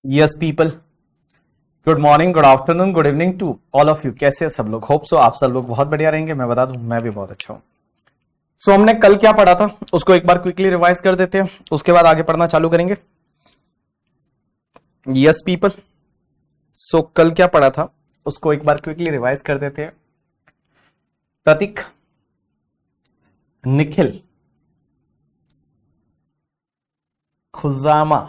Yes people, good morning, good afternoon, good evening to all of you. कैसे हैं सब लोग? होप सो आप सब लोग बहुत बढ़िया रहेंगे। मैं बता दूं, मैं भी बहुत अच्छा हूं। सो हमने कल क्या पढ़ा था उसको एक बार क्विकली रिवाइज कर देते हैं, उसके बाद आगे पढ़ना चालू करेंगे। यस पीपल, सो कल क्या पढ़ा था उसको एक बार क्विकली रिवाइज कर देते हैं। प्रतीक, Nikhil, खुजामा,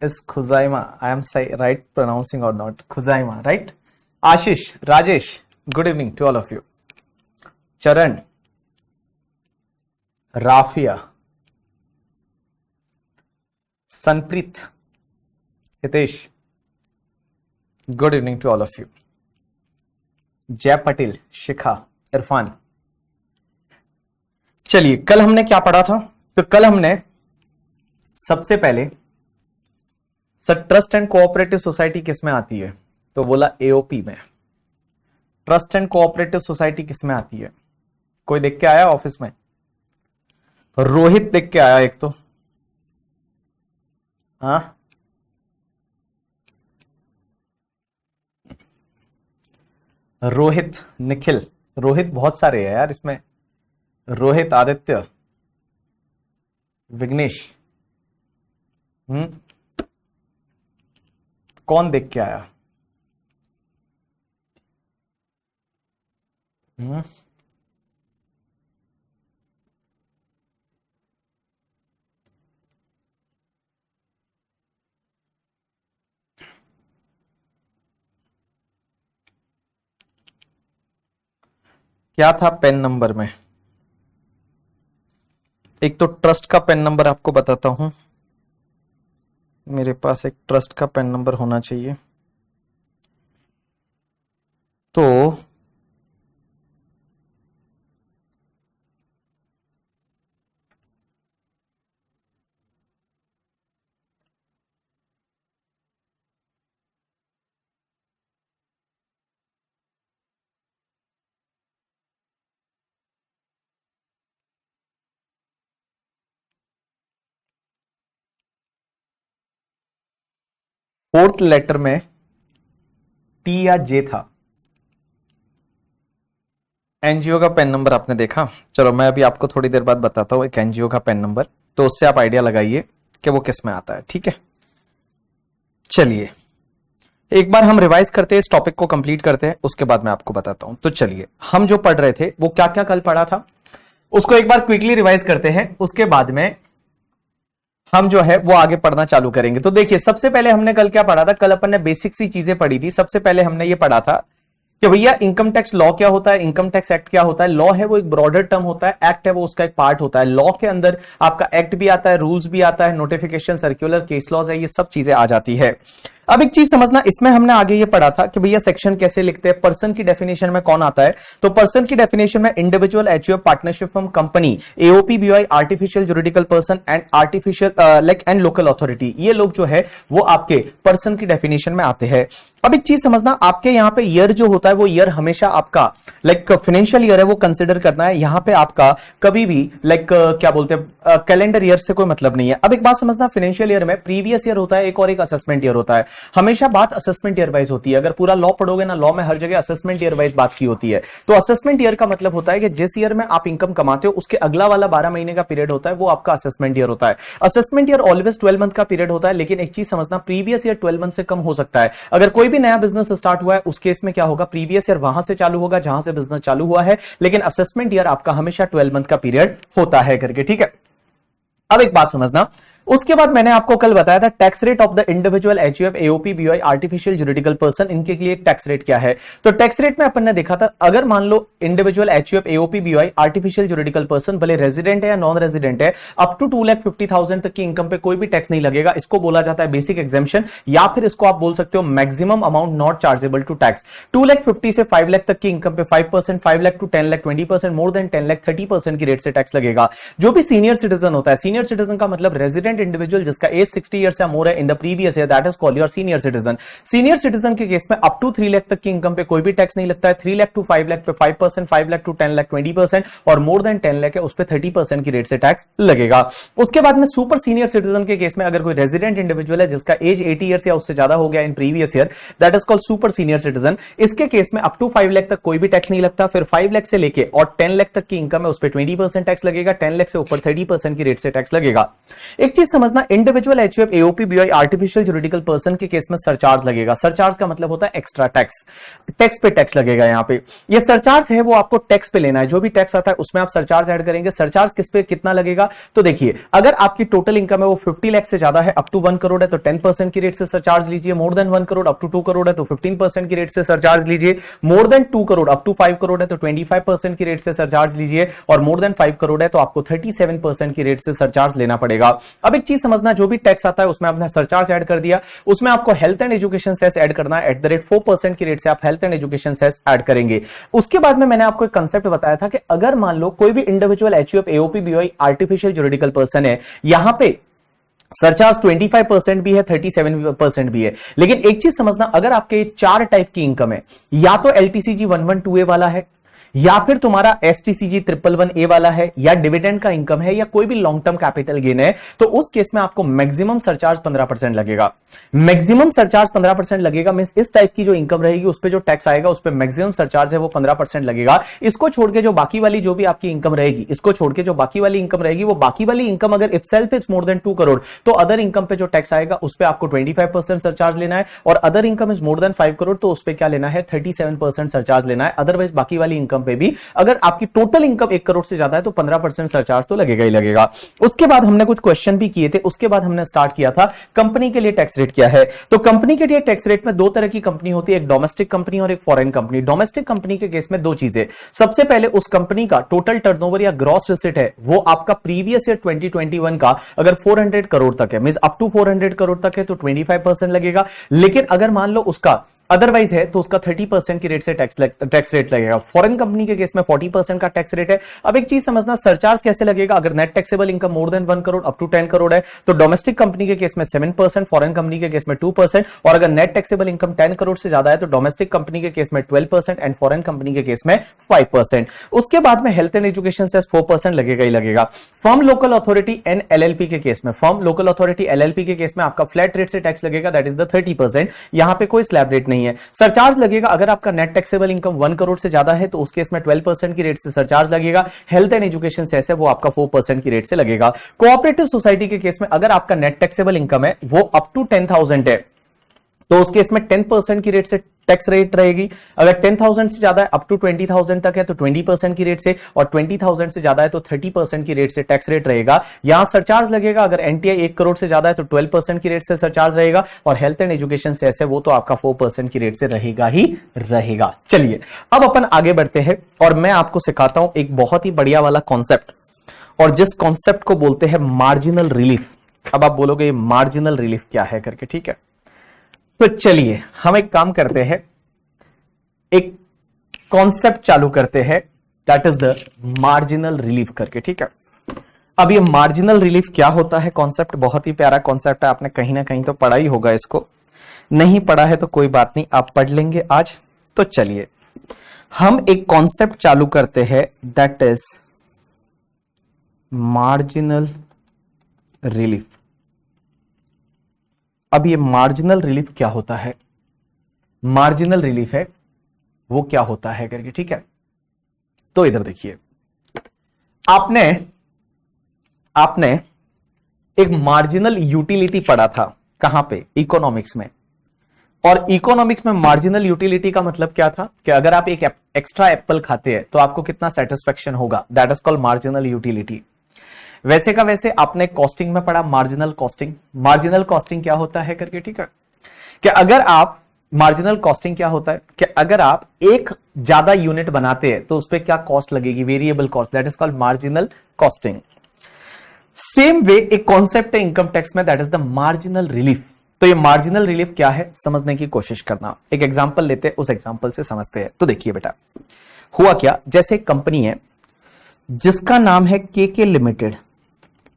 is Khuzaima. I am right pronouncing or not? Khuzaima, right? Ashish, Rajesh, good evening to all of you. Charan, Rafia, Sanpreet, Hitesh, good evening to all of you. जय पटेल, शिखा, इरफान। चलिए, कल हमने क्या पढ़ा था? तो कल हमने सबसे पहले sir trust and cooperative society किस में आती है? तो बोला एओपी में। ट्रस्ट एंड कोऑपरेटिव सोसाइटी किस में आती है? कोई देख के आया ऑफिस में? रोहित देख के आया एक तो। हाँ, रोहित, निखिल, रोहित बहुत सारे हैं यार इसमें। रोहित, आदित्य, विघ्नेश। कौन देख के आया? क्या था पेन नंबर में? एक तो ट्रस्ट का पेन नंबर आपको बताता हूं। मेरे पास एक ट्रस्ट का पेन नंबर होना चाहिए। तो फोर्थ लेटर में टी या जे था। एनजीओ का पेन नंबर आपने देखा? चलो मैं अभी आपको थोड़ी देर बाद बताता हूं एक एनजीओ का पेन नंबर, तो उससे आप आइडिया लगाइए कि वो किस में आता है। ठीक है, चलिए एक बार हम रिवाइज करते हैं, इस टॉपिक को कंप्लीट करते हैं, उसके बाद मैं आपको बताता हूं। तो चलिए, हम जो पढ़ रहे थे वो क्या क्या कल पढ़ा था उसको एक बार क्विकली रिवाइज करते हैं, उसके बाद में हम जो है वो आगे पढ़ना चालू करेंगे। तो देखिए, सबसे पहले हमने कल क्या पढ़ा था? कल अपन ने बेसिक सी चीजें पढ़ी थी। सबसे पहले हमने ये पढ़ा था कि भैया इनकम टैक्स लॉ क्या होता है, इनकम टैक्स एक्ट क्या होता है। लॉ है वो एक ब्रॉडर टर्म होता है, एक्ट है वो उसका एक पार्ट होता है। लॉ के अंदर आपका एक्ट भी आता है, रूल्स भी आता है, नोटिफिकेशन, सर्कुलर, केस लॉज है, ये सब चीजें आ जाती है। अब एक चीज समझना, इसमें हमने आगे ये पढ़ा था कि भैया सेक्शन कैसे लिखते हैं, पर्सन की डेफिनेशन में कौन आता है। तो पर्सन की डेफिनेशन में individual, HUF, partnership firm, company, AOP, BOI, artificial juridical person and artificial like and local authority, ये लोग जो है वो आपके पर्सन की डेफिनेशन में आते हैं। अब एक चीज समझना, आपके यहां पे ईयर जो होता है वो ईयर हमेशा आपका लाइक फाइनेंशियल ईयर है वो कंसिडर करना है। यहां पे आपका कभी भी लाइक क्या बोलते हैं कैलेंडर ईयर से कोई मतलब नहीं है। अब एक बात समझना, फाइनेंशियल ईयर में प्रीवियस ईयर होता है एक और एक असेसमेंट ईयर होता है। हमेशा बात असेसमेंट ईयर वाइज होती है। अगर पूरा लॉ पढ़ोगे ना, लॉ में हर जगह असेसमेंट ईयर वाइज बात की होती है। तो असेसमेंट ईयर का मतलब होता है कि जिस ईयर में आप इनकम कमाते हो उसके अगला वाला 12 महीने का पीरियड होता है, वो आपका असेसमेंट ईयर होता है। असेसमेंट ईयर ऑलवेज 12 मंथ का पीरियड होता है, लेकिन एक चीज समझना, प्रीवियस ईयर 12 मंथ से कम हो सकता है। अगर कोई भी नया बिजनेस स्टार्ट हुआ है उस केस में क्या होगा, प्रीवियस ईयर वहां से चालू होगा जहां से बिजनेस चालू हुआ है, लेकिन असेसमेंट ईयर आपका हमेशा 12 मंथ का पीरियड होता है करके। ठीक है, अब एक बात समझना, उसके बाद मैंने आपको कल बताया था tax rate of the individual, HUF, AOP, BOI, artificial juridical person, इनके लिए टैक्स रेट क्या है। तो टैक्स रेट में अपन ने देखा था, अगर मान लो individual, HUF, AOP, BOI, artificial juridical person भले रेजिडेंट है या नॉन रेजिडेंट है, अप टू 2,50,000 तक की इनकम पे कोई भी टैक्स नहीं लगेगा। इसको बोला जाता है बेसिक एग्जेम्पशन, या फिर इसको आप बोल सकते हो maximum amount not chargeable to tax. 2,50,000 से 5 लाख तक की इनकम पे 5%, 5 lakh to 10 lakh 20%, more than 10 lakh 30% की रेट से टैक्स लगेगा। जो भी सीनियर सिटीजन होता है, सीनियर सिटीजन का मतलब रेजिडेंट रेजिडेंट इंडिविजुअल जिसका एज 60 ईयर या मोर है in the previous year, that is called your senior citizen. Senior citizen के केस में अप टू 3 लाख तक की इनकम पे कोई भी टैक्स नहीं लगता है। 3 लाख टू 5 लाख पे 5%, 5 लाख टू 10 लाख 20% और मोर देन 10 लाख है उस पे 30% की रेट से टैक्स लगेगा। उसके बाद में सुपर सीनियर सिटीजन के केस में अगर कोई रेजिडेंट इंडिविजुअल है जिसका एज 80 ईयर या उससे ज्यादा हो गया in previous year, that is called super senior citizen. इसके केस में अप टू 5 लाख तक कोई भी टैक्स नहीं लगता। फिर 5 लाख से लेके और 10 लाख तक की इनकम है उस पे 20% टैक्स लगेगा। 10 लाख से ऊपर 30% की रेट से टैक्स लगेगा। एक चीज समझना, individual HUF AOP BOI artificial juridical person के केस में सरचार्ज लगेगा। सरचार्ज का मतलब होता है एक्स्ट्रा टैक्स, टैक्स पे टैक्स लगेगा। यहां पे ये सरचार्ज है वो आपको टैक्स पे लेना है, जो भी टैक्स आता है उसमें आप सरचार्ज ऐड करेंगे। सरचार्ज किस पे कितना लगेगा, तो देखिए अगर आपकी टोटल इनकम है वो 50 लाख से ज्यादा है, अप टू 1 करोड़ है तो 10% की रेट से सरचार्ज लीजिए। More than 1 crore up to 2 crore है तो 15% की रेट से सरचार्ज लीजिए। More than 2 crore up to 5 crore है तो 25% की रेट से सरचार्ज लीजिए और मोर देन 5 करोड़ है तो आपको 37% की रेट से सरचार्ज लेना पड़ेगा। अब एक चीज समझना, जो भी टैक्स आता है उसमें आपने सरचार्ज ऐड कर दिया, उसमें आपको health and education cess add करना है। एट द रेट 4% की रेट से आप health and education cess add करेंगे। उसके बाद में मैंने आपको एक कंसेप्ट बताया था कि अगर मान लो कोई भी individual HUF AOP BOI artificial juridical person है, यहां पे सरचार्ज 25% भी है, 37% भी है। लेकिन एक चीज समझना, अगर आपके 4 टाइप की इनकम है, या तो एलटीसीजी 112A वाला है, या फिर तुम्हारा एसटीसीजी 111A वाला है, या डिविडेंड का इनकम है, या कोई भी लॉन्ग टर्म कैपिटल गेन है, तो उस केस में आपको मैक्सिमम सरचार्ज 15% लगेगा। मैक्सिमम सरचार्ज 15% लगेगा मींस इस टाइप की जो इनकम रहेगी उस पे जो टैक्स आएगा उस पे मैक्सिमम सरचार्ज है वो 15% लगेगा। इसको छोड़ के जो बाकी वाली जो भी आपकी इनकम रहेगी, इसको छोड़ के जो बाकी वाली इनकम रहेगी, वो बाकी वाली इनकम अगर itself is more than 2 crore तो अदर इनकम पे जो टैक्स आएगा उस पे आपको 25% सरचार्ज लेना है, और other income is more than 5 crore तो उस पे क्या लेना है, 37% सरचार्ज लेना है। अदरवाइज बाकी वाली इनकम पे भी अगर आपकी टोटल इनकम 1 करोड़ से ज्यादा है तो 15% सरचार्ज तो लगेगा ही लगेगा। उसके बाद हमने कुछ क्वेश्चन भी किए थे, उसके बाद हमने स्टार्ट किया था कंपनी के लिए टैक्स रेट क्या है। तो कंपनी के लिए टैक्स रेट में 2 तरह की कंपनी होती है, एक डोमेस्टिक कंपनी और एक फॉरेन कंपनी। डोमेस्टिक कंपनी के केस में 2 चीजें, सबसे पहले उस कंपनी का टोटल टर्नओवर या ग्रॉस रिसिट है वो आपका प्रीवियस ईयर 2021 का अगर 400 करोड़ तक है, मींस अप टू 400 करोड़ तक है तो 25% लगेगा। लेकिन अगर मान लो उसका अदरवाइज है तो उसका 30% की रेट से टैक्स रेट लगेगा। फॉरेन कंपनी के केस में 40% का टैक्स रेट है। अब एक चीज समझना, सरचार्ज कैसे लगेगा, अगर net taxable income more than 1 crore up to 10 crore है तो डोमेस्टिक कंपनी के केस में 7%, फॉरेन कंपनी के केस में 2%, और अगर नेट टैक्सेबल इनकम 10 करोड़ से ज्यादा है तो डोमेस्टिक कंपनी के केस में 12% एंड फॉरेन कंपनी के केस में 5%। उसके बाद में हेल्थ एंड एजुकेशन सेस 4% लगेगा ही लगेगा। Firm local authority and LLP के केस में, फर्म लोकल अथॉरिटी एलएलपी के केस में आपका फ्लैट रेट से टैक्स लगेगा, दैट इज द 30%। यहां पे कोई स्लैब रेट नहीं है। सरचार्ज लगेगा अगर आपका नेट टैक्सेबल इनकम 1 करोड़ से ज्यादा है तो उस केस में 12% की रेट से सरचार्ज लगेगा। हेल्थ एंड एजुकेशन सेस है वो आपका 4% की रेट से लगेगा। कोऑपरेटिव सोसाइटी के केस में अगर आपका नेट टैक्सेबल इनकम है वो अप टू 10,000 है तो उस केस में 10% की रेट से टैक्स रेट रहेगी। अगर 10,000 से ज्यादा है अप टू 20,000 तक है तो 20% की रेट से, और 20,000 से ज्यादा है तो 30% की रेट से टैक्स रेट रहेगा। यहां सरचार्ज लगेगा अगर एनटीआई 1 करोड़ से ज्यादा है तो 12% की रेट से सरचार्ज रहेगा, और हेल्थ एंड एजुकेशन सेस है वो तो आपका 4% की रेट से रहेगा ही रहेगा। चलिए अब अपन आगे बढ़ते हैं और मैं आपको सिखाता हूं एक बहुत ही बढ़िया वाला कॉन्सेप्ट, और जिस कॉन्सेप्ट को बोलते हैं मार्जिनल रिलीफ। अब आप बोलोगे ये मार्जिनल रिलीफ क्या है करके, ठीक है। तो चलिए हम एक काम करते हैं, एक कॉन्सेप्ट चालू करते हैं, that is the marginal relief करके, ठीक है। अब ये मार्जिनल रिलीफ क्या होता है, कॉन्सेप्ट बहुत ही प्यारा कॉन्सेप्ट है, आपने कहीं ना कहीं तो पढ़ा ही होगा इसको, नहीं पढ़ा है तो कोई बात नहीं, आप पढ़ लेंगे आज। तो चलिए हम एक कॉन्सेप्ट चालू करते हैं, दैट इज मार्जिनल रिलीफ। अब ये मार्जिनल रिलीफ क्या होता है, मार्जिनल रिलीफ है वो क्या होता है करके, ठीक है। तो इधर देखिए, आपने एक मार्जिनल यूटिलिटी पढ़ा था, कहां पे, इकोनॉमिक्स में। और इकोनॉमिक्स में मार्जिनल यूटिलिटी का मतलब क्या था कि अगर आप एक एक्स्ट्रा एप्पल खाते हैं तो आपको कितना सेटिस्फेक्शन होगा, that is called marginal utility. वैसे का वैसे आपने कॉस्टिंग में पढ़ा मार्जिनल कॉस्टिंग। मार्जिनल कॉस्टिंग क्या होता है करके, ठीक है, कि अगर आप मार्जिनल कॉस्टिंग क्या होता है कि अगर आप एक ज्यादा यूनिट बनाते हैं तो उस पर क्या कॉस्ट लगेगी, variable cost, that is called marginal costing. Same way एक कॉन्सेप्ट है इनकम टैक्स में, that is the marginal relief. तो ये मार्जिनल रिलीफ क्या है समझने की कोशिश करना। एक एग्जांपल लेते हैं, उस एग्जांपल से समझते हैं। तो देखिए बेटा, हुआ क्या, जैसे एक कंपनी है जिसका नाम है केके लिमिटेड,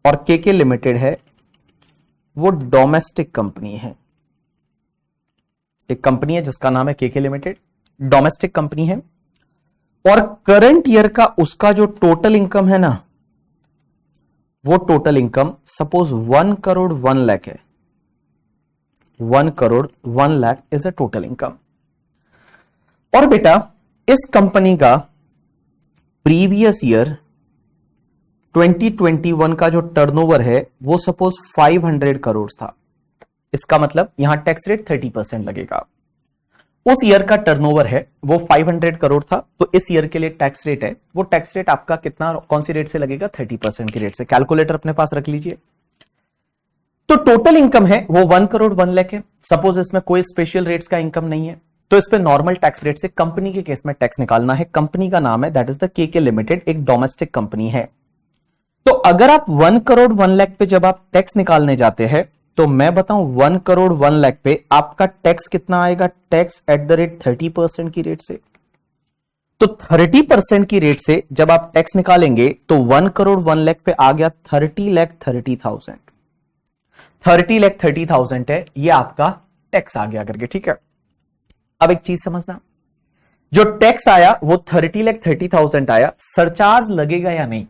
और केके लिमिटेड है वो डोमेस्टिक कंपनी है। एक कंपनी है जिसका नाम है केके लिमिटेड, डोमेस्टिक कंपनी है, और करंट ईयर का उसका जो टोटल इनकम है ना, वो total income suppose 1 crore 1 lakh है, 1 crore 1 lakh is a total income. और बेटा इस कंपनी का प्रीवियस ईयर 2021 का जो टर्नओवर है वो सपोज 500 करोड़ था। इसका मतलब यहां टैक्स रेट 30% लगेगा। उस ईयर का टर्नओवर है वो 500 करोड़ था, तो इस ईयर के लिए टैक्स रेट है, वो टैक्स रेट आपका कितना, कौन सी रेट से लगेगा, 30% की रेट से। कैलकुलेटर अपने पास रख लीजिए। तो टोटल इनकम है वो 1 करोड़ 1 लाख है। सपोज इसमें कोई स्पेशल रेट्स का इनकम नहीं है, तो इस पे नॉर्मल टैक्स रेट से कंपनी के केस में टैक्स निकालना है। कंपनी का नाम है that is the KK limited, एक डोमेस्टिक कंपनी है। तो अगर आप 1 करोड़ 1 लाख पे जब आप टैक्स निकालने जाते हैं, तो मैं बताऊं 1 करोड़ 1 लाख पे आपका टैक्स कितना आएगा, टैक्स एट द रेट 30% की रेट से। तो 30% की रेट से जब आप टैक्स निकालेंगे तो 1 करोड़ 1 लाख पे आ गया 30,30,000। 30,30,000 है, ये आपका टैक्स आ गया करके, ठीक है। अब एक चीज समझना, जो टैक्स आया वो 30,30,000 आया, सरचार्ज लगेगा या नहीं।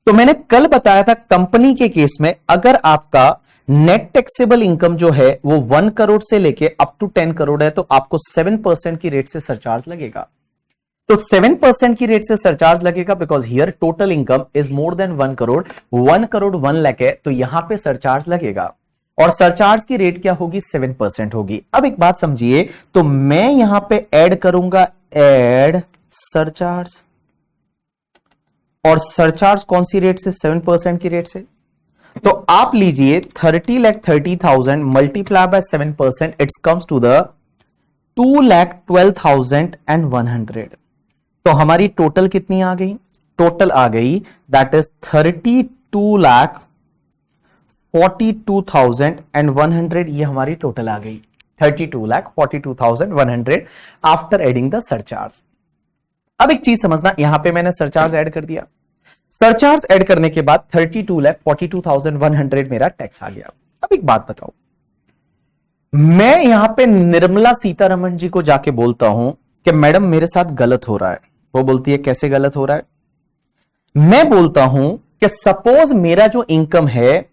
तो मैंने कल बताया था कंपनी के केस में अगर आपका नेट टैक्सेबल इनकम जो है वो 1 करोड़ से लेके अप टू 10 करोड़ है, तो आपको 7% की रेट से सरचार्ज लगेगा। तो 7% की रेट से सरचार्ज लगेगा because here total income is more than 1 crore, 1 crore 1 lakh है, तो यहां पे सरचार्ज लगेगा। और सरचार्ज की रेट क्या होगी, 7% होगी। अब एक बात समझिए, तो मैं यहां पे ऐड करूंगा ऐड सरचार्ज, और सरचार्ज कौन सी रेट से, 7% की रेट से। तो आप लीजिए 30,30,000 multiply by 7%, it's comes to the 2,12,100। तो हमारी टोटल कितनी आ गई, टोटल आ गई दैट इज 32,42,100। ये हमारी टोटल आ गई 32,42,100 आफ्टर एडिंग द सरचार्ज। अब एक चीज समझना, यहां पे मैंने सरचार्ज ऐड कर दिया, सरचार्ज ऐड करने के बाद 32,42,100 मेरा टैक्स आ गया। अब एक बात बताओ, मैं यहां पे निर्मला सीतारमण जी को जाके बोलता हूं कि मैडम मेरे साथ गलत हो रहा है। वो बोलती है कैसे गलत हो रहा है। मैं बोलता हूं कि सपोज मेरा जो इनकम है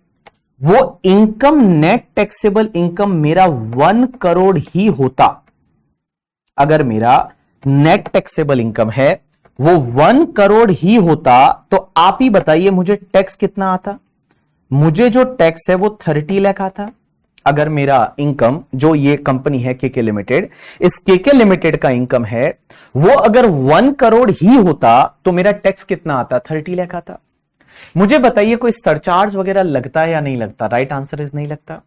वो इनकम नेट टैक्सेबल इनकम मेरा 1 करोड़ ही होता। अगर मेरा नेट टैक्सेबल इनकम है वो 1 करोड़ ही होता, तो आप ही बताइए मुझे टैक्स कितना आता। मुझे जो टैक्स है वो 30 लाख आता। अगर मेरा इनकम, जो ये कंपनी है केके लिमिटेड, इस केके लिमिटेड का इनकम है वो अगर 1 करोड़ ही होता तो मेरा टैक्स कितना आता, 30 लाख आता। मुझे बताइए कोई सरचार्ज वगैरह लगता है या नहीं लगता। राइट आंसर इज नहीं लगता,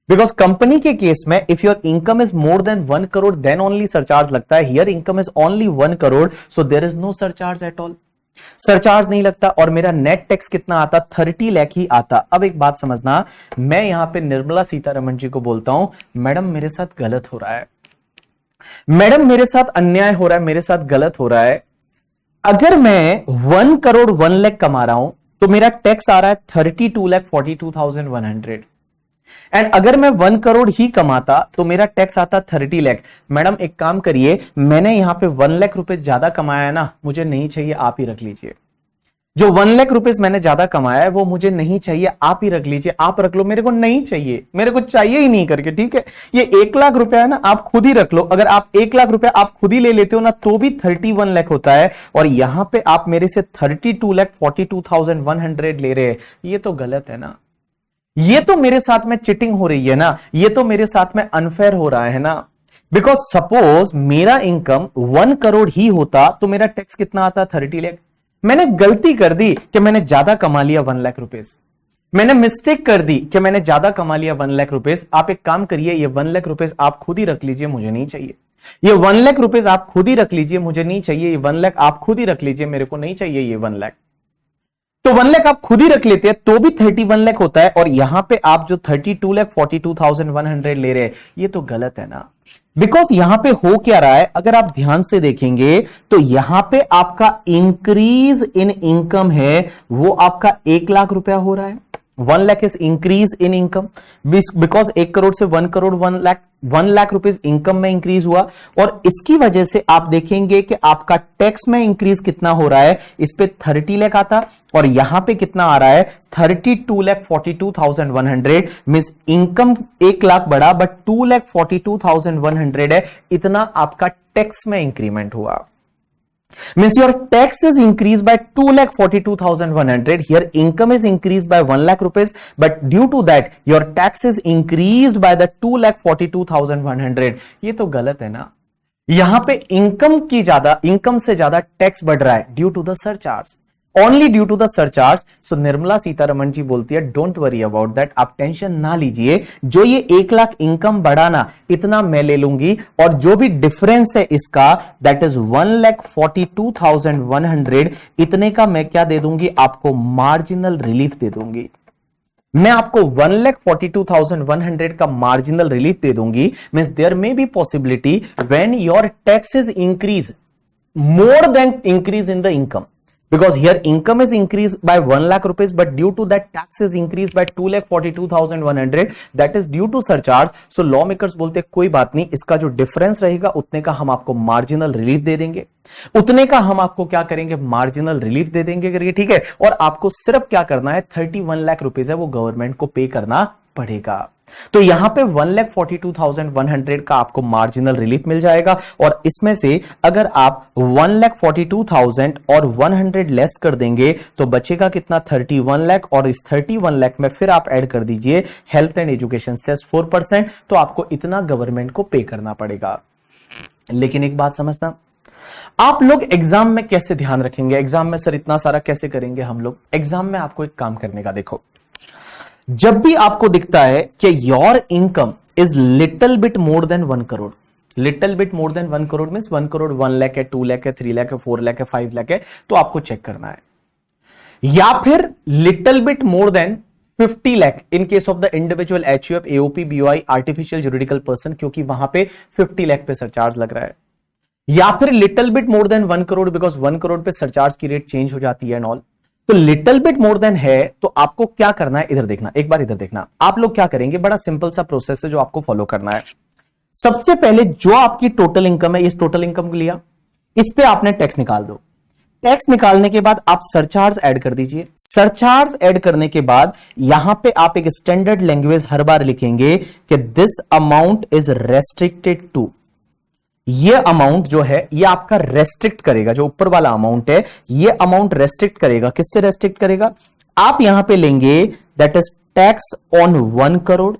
बिकॉज कंपनी के केस में if your income is more than 1 crore then only surcharge लगता है। Here income is only 1 crore, so there is no surcharge at all, surcharge नहीं लगता। और मेरा नेट टैक्स कितना आता, 30 लाख ही आता। अब एक बात समझना, मैं यहां पे निर्मला सीतारमण जी को बोलता हूं मैडम मेरे साथ गलत हो रहा है, मैडम मेरे साथ अन्याय हो रहा है, मेरे साथ गलत हो रहा है। अगर मैं 1 करोड़ 1 लाख कमा रहा हूं तो मेरा टैक्स आ रहा है 32,42,100। एंड अगर मैं 1 करोड़ ही कमाता तो मेरा टैक्स आता 30 लाख। मैडम एक काम करिए, मैंने यहां पे 1 लाख रुपए ज्यादा कमाया है ना, मुझे नहीं चाहिए, आप ही रख लीजिए। जो 1 लाख रुपए मैंने ज्यादा कमाया है वो मुझे नहीं चाहिए, आप ही रख लीजिए। आप रख लो, मेरे को नहीं चाहिए, मेरे को चाहिए ही नहीं करके, ठीक है। ये 1 लाख रुपया है ना, आप खुद ही रख लो। अगर आप 1 लाख रुपया आप खुद ही ले लेते हो ना तो भी 31 लाख होता है, और यहां पे आप मेरे से 32,42,100 ले रहे हैं। ये तो गलत है ना, ये तो मेरे साथ में चिटिंग हो रही है ना, ये तो मेरे साथ में अनफेयर हो रहा है ना। बिकॉज सपोज मेरा इनकम 1 करोड़ ही होता तो मेरा टैक्स कितना आता, 30 लाख। मैंने गलती कर दी कि मैंने ज्यादा कमा लिया 1 लाख रुपए, मैंने मिस्टेक कर दी कि मैंने ज्यादा कमा लिया 1 लाख रुपए। आप एक काम करिए, ये 1 लाख रुपए आप खुद ही रख लीजिए, मुझे नहीं चाहिए। ये 1 लाख रुपए आप खुद ही रख लीजिए, मुझे नहीं चाहिए। ये 1 लाख आप खुद ही रख लीजिए, मेरे को नहीं चाहिए ये 1 लाख। तो 1 लाख आप खुद ही रख लेते हैं तो भी 31 लाख होता है, और यहां पे आप जो 32,42,100 ले रहे हैं ये तो गलत है ना। बिकॉज यहां पे हो क्या रहा है, अगर आप ध्यान से देखेंगे तो यहां पे आपका इंक्रीज इन इनकम है वो आपका 1 लाख रुपया हो रहा है, 1 lakh is increase in income, because 1 crore से 1 करोड़ 1 लाख रुपीज इनकम में इंक्रीज हुआ, और इसकी वजह से आप देखेंगे कि आपका टैक्स में इंक्रीज कितना हो रहा है, इस पे 30 लाख आता और यहां पे कितना आ रहा है 32,42,100, मींस इनकम 1 लाख बढ़ा बट 2,42,100 है, इतना आपका टैक्स में इंक्रीमेंट हुआ। Means your tax is increased by 2,42,100. Here income is increased by 1 lakh rupees, but due to that your tax is increased by the 2,42,100. ये तो गलत है ना, यहां पे इनकम से ज्यादा टैक्स बढ़ रहा है due to the surcharge, only due to the surcharge. So Nirmala Sitharaman ji बोलती है डोंट वरी अबाउट दैट, आप टेंशन ना लीजिए, जो ये 1 लाख इनकम बढ़ाना इतना मैं ले लूंगी, और जो भी डिफरेंस है इसका दैट इज 1,42,100, इतने का मैं क्या दे दूंगी आपको, मार्जिनल रिलीफ दे दूंगी। मैं आपको 1,42,100 का मार्जिनल रिलीफ दे दूंगी। Means there may be possibility when your taxes increase more than increase in the income, because here income is increased by 1 lakh rupees, but due to that tax is increased by 2,42,100, that is due to surcharge. So law makers बोलते हैं कोई बात नहीं, इसका जो difference रहेगा उतने का हम आपको मार्जिनल रिलीफ दे देंगे, उतने का हम आपको क्या करेंगे, मार्जिनल रिलीफ दे देंगे करके, ठीक है। और आपको सिर्फ क्या करना है, 31 लाख रुपीज है वो गवर्नमेंट को पे करना पड़ेगा। तो यहां पे 1,42,100 का आपको मार्जिनल रिलीफ मिल जाएगा, और इसमें से अगर आप 1,42,000 और 100 लेस कर देंगे तो बचेगा कितना, 31 लाख, और इस 31 लाख में फिर आप ऐड कर दीजिए हेल्थ एंड एजुकेशन सेस 4%, तो आपको इतना गवर्नमेंट को पे करना पड़ेगा। लेकिन एक बात समझना, आप लोग एग्जाम में कैसे ध्यान रखेंगे, एग्जाम में सर इतना सारा कैसे करेंगे हम लोग, एग्जाम में आपको एक काम करने का, देखो जब भी आपको दिखता है कि your income is little bit more than 1 crore, little bit more than 1 crore means 1 crore 1 lakh है, 2 लाख है, 3 लाख है, 4 लाख है, 5 लाख है, तो आपको चेक करना है। या फिर little bit more than 50 lakh in case of the individual HUF, AOP, BOI, artificial juridical person, क्योंकि वहां पे 50 लाख पे सरचार्ज लग रहा है। या फिर little bit more than 1 crore, because 1 crore पे सरचार्ज की रेट चेंज हो जाती है एंड ऑल। तो लिटिल बिट मोर देन है तो आपको क्या करना है, इधर देखना, एक बार इधर देखना, आप लोग क्या करेंगे, बड़ा सिंपल सा प्रोसेस है जो आपको फॉलो करना है। सबसे पहले जो आपकी टोटल इनकम है, इस टोटल इनकम को लिया, इस पे आपने टैक्स निकाल दो, टैक्स निकालने के बाद आप सरचार्ज ऐड कर दीजिए, सरचार्ज ऐड करने के बाद यहां पे आप एक स्टैंडर्ड लैंग्वेज हर बार लिखेंगे कि this amount is restricted to, ये अमाउंट जो है ये आपका रेस्ट्रिक्ट करेगा, जो ऊपर वाला अमाउंट है ये अमाउंट रेस्ट्रिक्ट करेगा, किससे रेस्ट्रिक्ट करेगा, आप यहां पे लेंगे that is tax on 1 crore,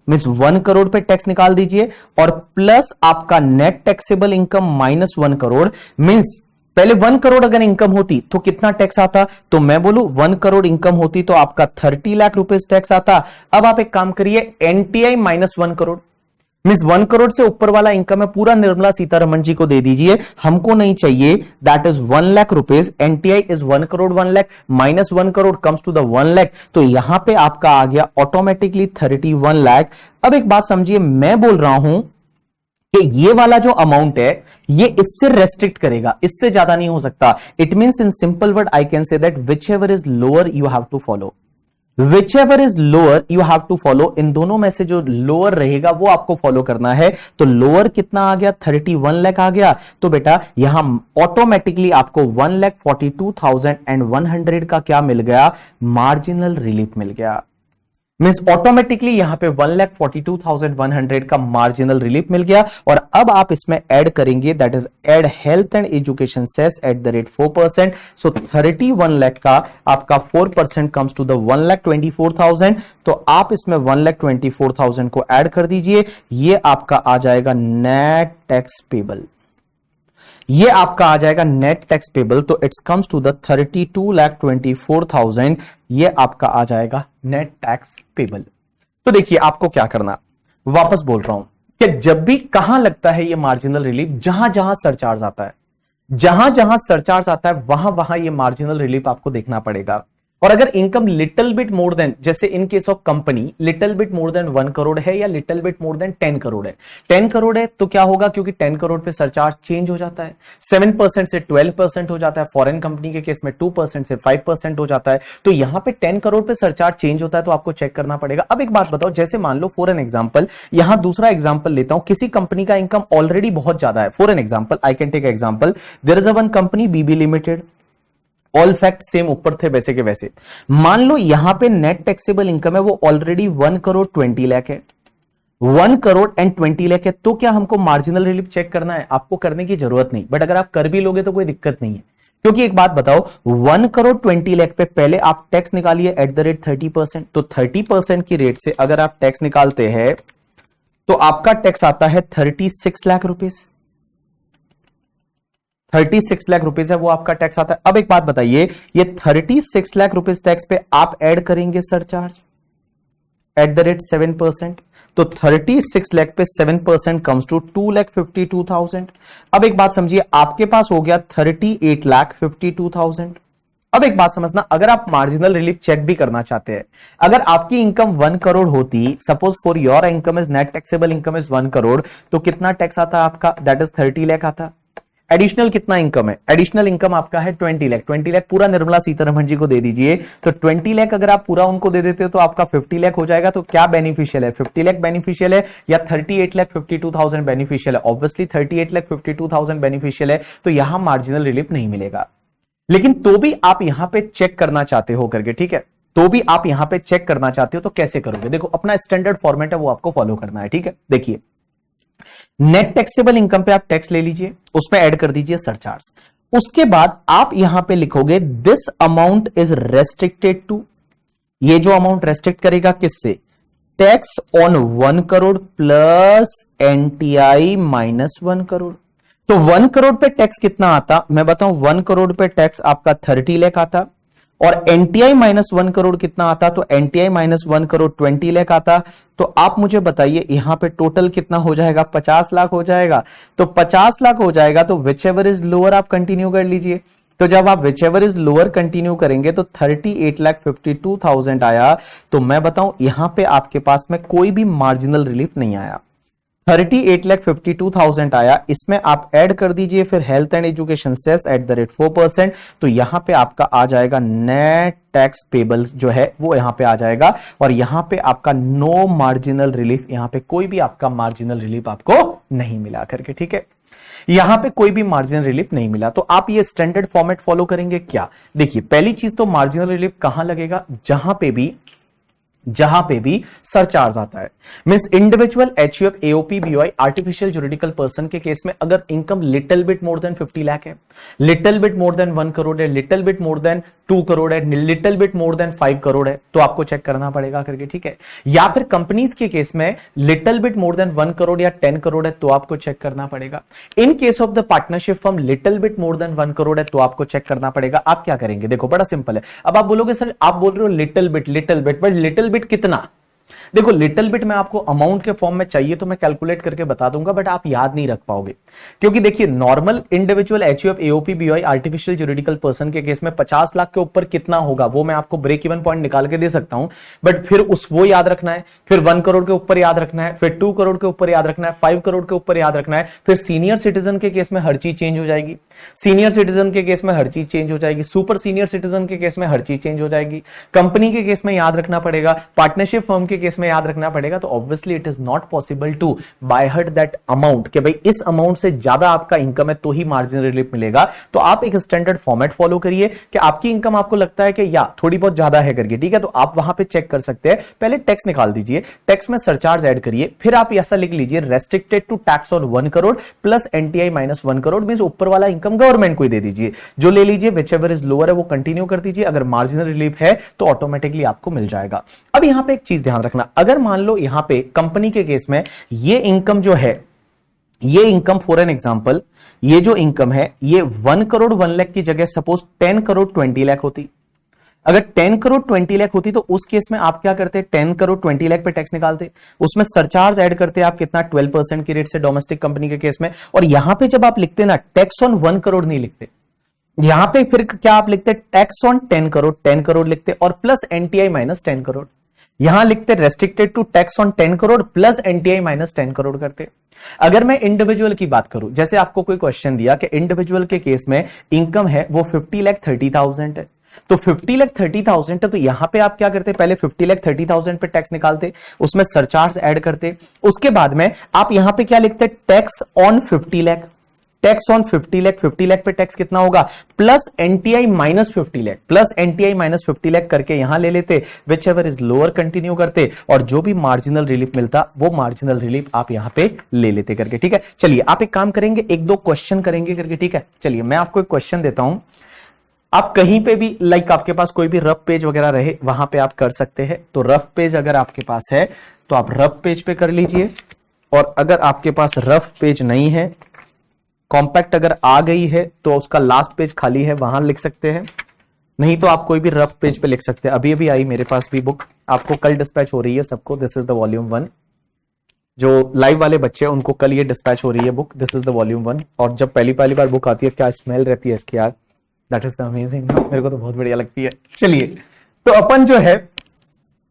means 1 crore पे टैक्स निकाल दीजिए, और प्लस आपका net taxable income minus 1 crore, means पहले 1 करोड़ अगर इनकम होती तो कितना टैक्स आता, तो मैं बोलूं 1 करोड़ इनकम होती तो आपका 30 लाख रुपीज टैक्स आता। अब आप एक काम करिए, NTI minus 1 crore, means 1 crore से ऊपर वाला इनकम है पूरा निर्मला सीतारमण जी को दे दीजिए, हमको नहीं चाहिए, that is 1 lakh rupees, NTI is 1 crore 1 lakh, minus 1 crore comes to the 1 lakh, तो यहां पे आपका आ गया ऑटोमेटिकली 31 लाख। अब एक बात समझिए, मैं बोल रहा हूं कि ये वाला जो अमाउंट है ये इससे रेस्ट्रिक्ट करेगा, इससे ज्यादा नहीं हो सकता। It means in simple word I can say that whichever is lower you have to follow, Whichever is lower you have to follow, इन दोनों में से जो लोअर रहेगा वो आपको फॉलो करना है। तो लोअर कितना आ गया, 31 लाख आ गया, तो बेटा यहां ऑटोमेटिकली आपको 1,42,100 का क्या मिल गया, मार्जिनल रिलीफ मिल गया। मींस ऑटोमेटिकली यहां पे 1,42,100 का मार्जिनल रिलीफ मिल गया। और अब आप इसमें ऐड करेंगे that is add health and education cess at the rate 4%, सो 31 लाख का आपका 4% कम्स टू द 1,24,000, तो आप इसमें 1,24,000 को ऐड कर दीजिए, ये आपका आ जाएगा नेट टैक्स पेबल, ये आपका आ जाएगा नेट टैक्स पेबल, तो इट्स कम्स टू द 32,24,000, ये आपका आ जाएगा नेट टैक्स पेबल। तो देखिए आपको क्या करना, वापस बोल रहा हूं कि जब भी कहां लगता है ये मार्जिनल रिलीफ, जहां जहां सरचार्ज आता है, जहां जहां सरचार्ज आता है वहां वहां ये मार्जिनल रिलीफ आपको देखना पड़ेगा। और अगर income little bit more than, जैसे in case of company little bit more than 1 crore है या little bit more than 10 crore है, 10 करोड़ है तो क्या होगा, क्योंकि 10 करोड़ पे सरचार्ज चेंज हो जाता है, 7% से 12% हो जाता है, फॉरेन कंपनी के केस में 2% से 5% हो जाता है, तो यहां पे 10 करोड़ पे सरचार्ज चेंज होता है, तो आपको चेक करना पड़ेगा। अब एक बात बताओ, जैसे मान लो फॉर एन एग्जांपल, यहां दूसरा एग्जांपल लेता हूं, किसी कंपनी का इनकम ऑलरेडी बहुत ज्यादा है, for an example I can take example, there is a one company BB limited, all fact same ऊपर थे वैसे के वैसे, मान लो यहां पे नेट टैक्सेबल इनकम है वो ऑलरेडी 1 करोड़ 20 लाख है, 1 करोड़ एंड 20 लाख है, तो क्या हमको मार्जिनल रिलीफ चेक करना है? आपको करने की जरूरत नहीं, बट अगर आप कर भी लोगे तो कोई दिक्कत नहीं है, क्योंकि एक बात बताओ, 1 करोड़ 20 लाख पे पहले आप टैक्स निकालिए एट द रेट 30%, तो 30% की रेट से अगर आप टैक्स निकालते हैं तो आपका टैक्स आता है 36 लाख रुपीज, 36 लाख रुपीज है वो आपका टैक्स आता है। अब एक बात बताइए, ये 36 लाख रुपीज टैक्स पे आप ऐड करेंगे सरचार्ज एट द रेट 7%, तो 36 लाख पे 7% कम्स टू 2,52,000। अब एक बात समझिए, आपके पास हो गया 38,52,000। अब एक बात समझना, अगर आप मार्जिनल रिलीफ चेक भी करना चाहते हैं, अगर आपकी इनकम 1 करोड़ होती, suppose for your income is net taxable income is 1 crore, तो कितना टैक्स आता आपका? दैट इज 30 लाख आता। एडिशनल कितना इनकम है? एडिशनल इनकम आपका है 20 लाख, 20 लाख पूरा निर्मला सीतारमण जी को दे दीजिए, तो 20 लाख अगर आप पूरा उनको दे देते हो तो आपका 50 लाख हो जाएगा। तो क्या बेनिफिशियल है? 50 लाख बेनिफिशियल है या 38,52,000 बेनिफिशियल है? ऑब्वियसली 38,52,000 बेनिफिशियल है, तो यहां मार्जिनल रिलीफ नहीं मिलेगा। लेकिन तो भी आप यहां पे चेक करना चाहते हो करके, ठीक है, तो भी आप यहां पे चेक करना चाहते हो तो कैसे करोगे? देखो, अपना स्टैंडर्ड फॉर्मेट है वो आपको फॉलो करना है, ठीक है। देखिए, नेट टैक्सेबल इनकम पे आप टैक्स ले लीजिए, उसमें ऐड कर दीजिए सरचार्ज, उसके बाद आप यहां पे लिखोगे this amount is restricted to, ये जो अमाउंट रेस्ट्रिक्ट करेगा किससे? Tax on 1 crore plus NTI minus 1 crore. तो 1 करोड़ पे टैक्स कितना आता? मैं बताऊं, 1 करोड़ पे टैक्स आपका 30 लाख आता, और एनटीआई माइनस 1 करोड़ कितना आता? तो एनटीआई माइनस 1 करोड़ 20 लाख आता। तो आप मुझे बताइए यहां पे टोटल कितना हो जाएगा? 50 लाख हो जाएगा। तो 50 लाख हो जाएगा, तो विच एवर इज लोअर आप कंटिन्यू कर लीजिए। तो जब आप which ever is lower continue करेंगे तो 38,52,000 आया। तो मैं बताऊं, यहां पे आपके पास में कोई भी मार्जिनल रिलीफ नहीं आया, 38,52,000 आया। इसमें आप ऐड कर दीजिए फिर health and education cess at the rate 4%, तो यहां पे आपका आ जाएगा नेट टैक्स पेबल जो है वो यहां पे आ जाएगा, और यहां पे आपका नो मार्जिनल रिलीफ, यहां पे कोई भी आपका मार्जिनल रिलीफ आपको नहीं मिला करके, ठीक है, यहां पे कोई भी मार्जिनल रिलीफ नहीं मिला। तो आप ये स्टैंडर्ड फॉर्मेट फॉलो करेंगे क्या? देखिए, पहली चीज तो मार्जिनल रिलीफ कहां लगेगा? जहां पे भी सरचार्ज आता है, means individual, HUF, AOP, BOI, artificial juridical person के केस में अगर income little bit more than 50 lakh है, little bit more than 1 crore है, little bit more than 2 crore है, little bit more than 5 crore है, तो आपको चेक करना पड़ेगा करके, ठीक है। या फिर कंपनीज के केस में little bit more than 1 crore या 10 करोड़ है तो आपको चेक करना पड़ेगा। इन case of the partnership firm little bit more than 1 crore है तो आपको चेक करना पड़ेगा। आप क्या करेंगे? देखो, बड़ा सिंपल है। अब आप बोलोगे सर, आप बोल रहे हो little bit, but little bit कितना? देखो, लिटिल बिट में आपको अमाउंट के फॉर्म में चाहिए तो मैं कैलकुलेट करके बता दूंगा, बट आप याद नहीं रख पाओगे, क्योंकि देखिए, normal individual, HUF, AOP, BOI, artificial juridical person के केस में 50 लाख के ऊपर कितना होगा वो मैं आपको ब्रेक इवन पॉइंट निकाल के दे सकता हूं, बट फिर वो याद रखना है, फिर 1 करोड़ के ऊपर याद रखना है, फिर 2 करोड़ के ऊपर याद रखना है, 5 करोड़ के ऊपर याद रखना है, फिर सीनियर सिटीजन के केस में हर चीज चेंज हो जाएगी, सीनियर सिटीजन के केस में हर चीज चेंज हो जाएगी, सुपर सीनियर सिटीजन के केस में हर चीज चेंज हो जाएगी, कंपनी के केस में याद रखना पड़ेगा, पार्टनरशिप फर्म के केस में याद रखना पड़ेगा। तो obviously it is not possible to by heart that amount कि भाई इस अमाउंट से ज्यादा आपका इनकम है तो ही मार्जिनल रिलीफ मिलेगा। तो आप एक स्टैंडर्ड फॉर्मेट फॉलो करिए कि आपकी इनकम आपको लगता है कि या थोड़ी बहुत ज्यादा है करके, ठीक है, तो आप वहां पे चेक कर सकते हैं। पहले टैक्स निकाल दीजिए, टैक्स में सरचार्ज ऐड करिए, फिर आप ऐसा लिख लीजिए restricted to tax on 1 crore plus NTI minus 1 crore, means ऊपर वाला इनकम गवर्नमेंट को ही दे दीजिए, जो ले लीजिए विच एवर इज लोअर है वो कंटिन्यू कर दीजिए, अगर मार्जिनल रिलीफ है तो ऑटोमेटिकली आपको मिल जाएगा। अब यहां पे एक चीज ध्यान रखना, अगर मान लो यहां पे कंपनी के केस में ये इनकम जो है, ये इनकम फॉर एन एग्जांपल, ये जो इनकम है ये 1 करोड़ 1 लाख की जगह सपोज 10 करोड़ 20 लाख होती, अगर 10 करोड़ 20 लाख होती तो उस केस में आप क्या करते? 10 करोड़ 20 लाख पे टैक्स निकालते, उसमें सरचार्ज ऐड करते आप कितना? 12% की रेट से डोमेस्टिक कंपनी के केस में, और यहां पे जब आप लिखते ना टैक्स ऑन 1 करोड़ नहीं लिखते, यहां पे फिर क्या आप लिखते, टैक्स ऑन 10 करोड़, 10 करोड़ लिखते और प्लस एनटीआई माइनस 10 करोड़। यहां लिखते restricted to tax on 10 crore plus NTI minus 10 crore करते। अगर मैं इंडिविजुअल की बात करूं, जैसे आपको कोई क्वेश्चन दिया कि इंडिविजुअल के केस में इनकम है वो 50,30,000 है, तो 50,30,000 है, तो यहां पे आप क्या करते, पहले 50,30,000 पे टैक्स निकालते, उसमें सरचार्ज ऐड करते, उसके बाद में आप यहां पे क्या लिखते, tax on 50 lakh, tax on 50 lakh, 50 lakh पे टैक्स कितना होगा, plus NTI minus 50 lakh, plus NTI minus 50 lakh करके यहां ले लेते, which ever is lower continue करते, और जो भी मार्जिनल रिलीफ मिलता वो मार्जिनल रिलीफ आप यहां पे ले लेते करके। ठीक है, चलिए आप एक काम करेंगे, एक दो क्वेश्चन करेंगे करके। ठीक है, चलिए मैं आपको एक क्वेश्चन देता हूं, आप कहीं पे भी लाइक आपके पास कोई भी रफ पेज वगैरह रहे वहां पे आप कर सकते हैं। तो रफ पेज अगर आपके पास है तो आप रफ पेज पे कर लीजिए, और अगर आपके पास रफ पेज नहीं है, कॉम्पैक्ट अगर आ गई है तो उसका लास्ट पेज खाली है वहां लिख सकते हैं, नहीं तो आप कोई भी रफ पेज पे लिख सकते हैं। अभी अभी आई मेरे पास भी बुक, आपको कल डिस्पैच हो रही है सबको, दिस इज द वॉल्यूम 1। जो लाइव वाले बच्चे हैं उनको कल ये डिस्पैच हो रही है book, this is the volume 1। और जब पहली पहली बार बुक आती है क्या स्मेल रहती है इसकी यार, दैट इज द अमेजिंग, मेरे को तो बहुत बढ़िया लगती है। चलिए, तो अपन जो है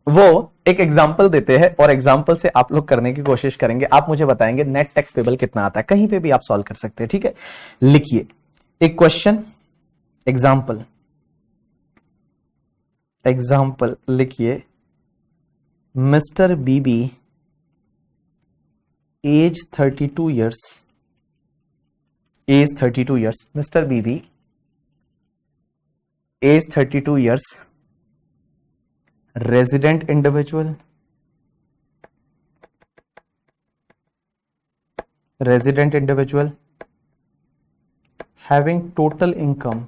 वो एक एग्जाम्पल देते हैं और एग्जाम्पल से आप लोग करने की कोशिश करेंगे, आप मुझे बताएंगे नेट टैक्स पेबल कितना आता है, कहीं पे भी आप सॉल्व कर सकते हैं। ठीक है, लिखिए एक क्वेश्चन, एग्जाम्पल, एग्जाम्पल लिखिए, mister BB age 32 years, age 32 years, mister BB age 32 years, resident individual, resident individual having total income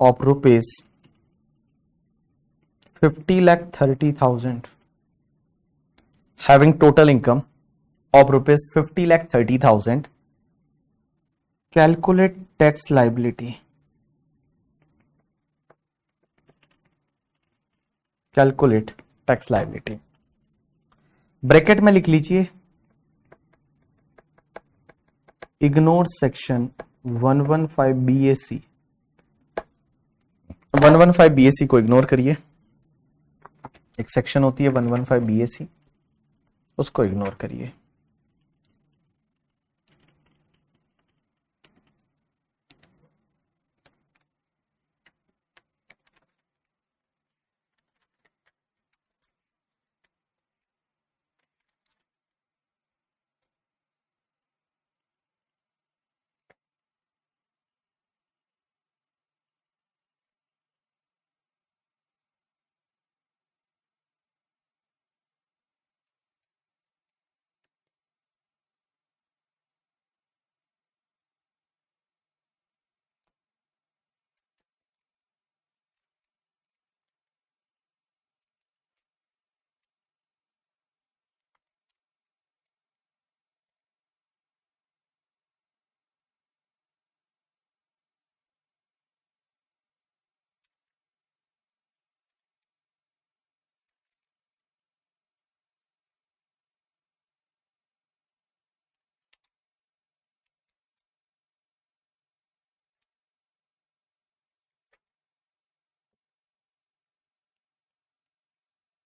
of rupees 50,30,000, having total income of rupees 50,30,000, calculate tax liability, calculate tax liability, bracket में लिख लीजिए ignore section 115 BAC, 115 BAC को ignore करिए, एक section होती है 115 BAC, उसको ignore करिए।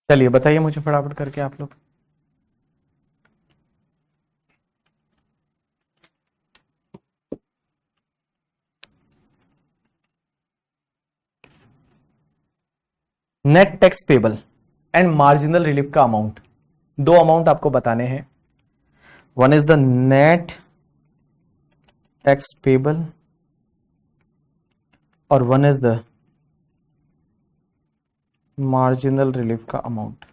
चलिए बताइए मुझे फटाफट करके आप लोग। Net tax payable and marginal relief का अमाउंट, दो अमाउंट आपको बताने हैं, one is the net tax payable और one is the marginal relief का अमाउंट।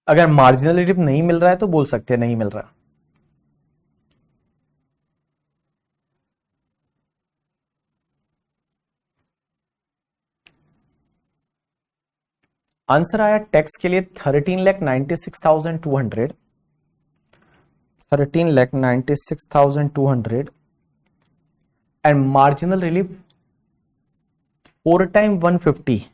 अगर मार्जिनल रिलीफ नहीं मिल रहा है तो बोल सकते हैं नहीं मिल रहा। आंसर आया टैक्स के लिए 13,96,200, 13,96,200 and marginal relief 4 times 150.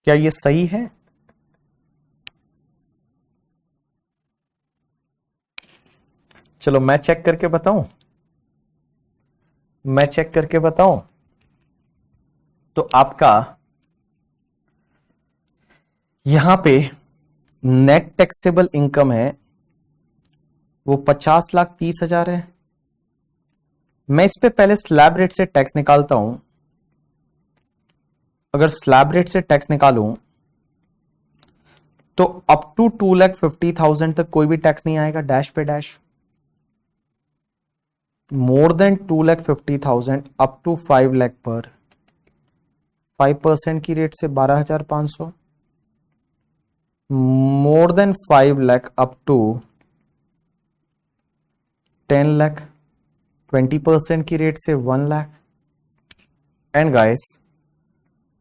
क्या ये सही है? चलो मैं चेक करके बताऊं, तो आपका यहां पे नेट टैक्सेबल इनकम है वो 50,30,000 है। मैं इस पे पहले स्लैब रेट से टैक्स निकालता हूं। अगर स्लैब रेट से टैक्स निकालूं तो अप टू 2,50,000 तक कोई भी टैक्स नहीं आएगा, डैश पे dash. More than 2,50,000 up to 5 lakh पर 5% की रेट से 12,500। More than 5 lakh up to 10 lakh 20% की रेट से 1 lakh. And guys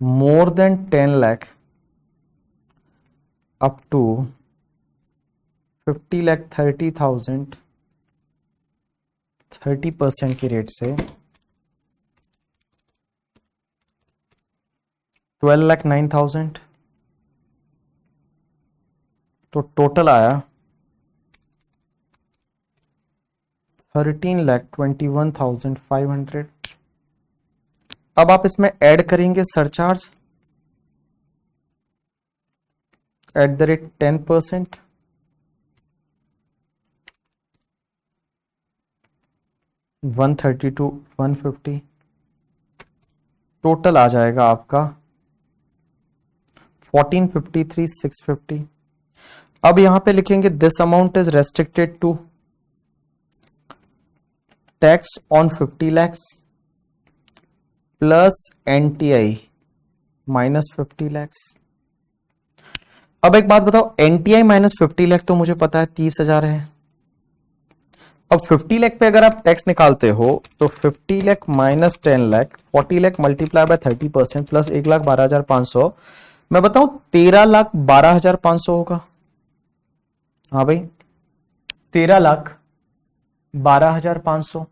more than 10 lakh up to 50,30,000 30% की रेट से 12,09,000। तो टोटल आया 13,21,500। अब आप इसमें ऐड करेंगे surcharge at the rate 10%। $132, $150 total आ जाएगा आपका 1453, 650। अब यहां पे लिखेंगे this amount is restricted to tax on 50 lakhs plus NTI minus 50 lakhs। अब एक बात बताओ, एनटीआई माइनस 50 लाख तो मुझे पता है 30,000 है। अब 50 लाख पे अगर आप टैक्स निकालते हो तो 50 lakh minus 10 lakh 40 lakh multiply by 30% plus 1,12,500। मैं बताऊं 13,12,500 होगा। हाँ भाई 13,12,500,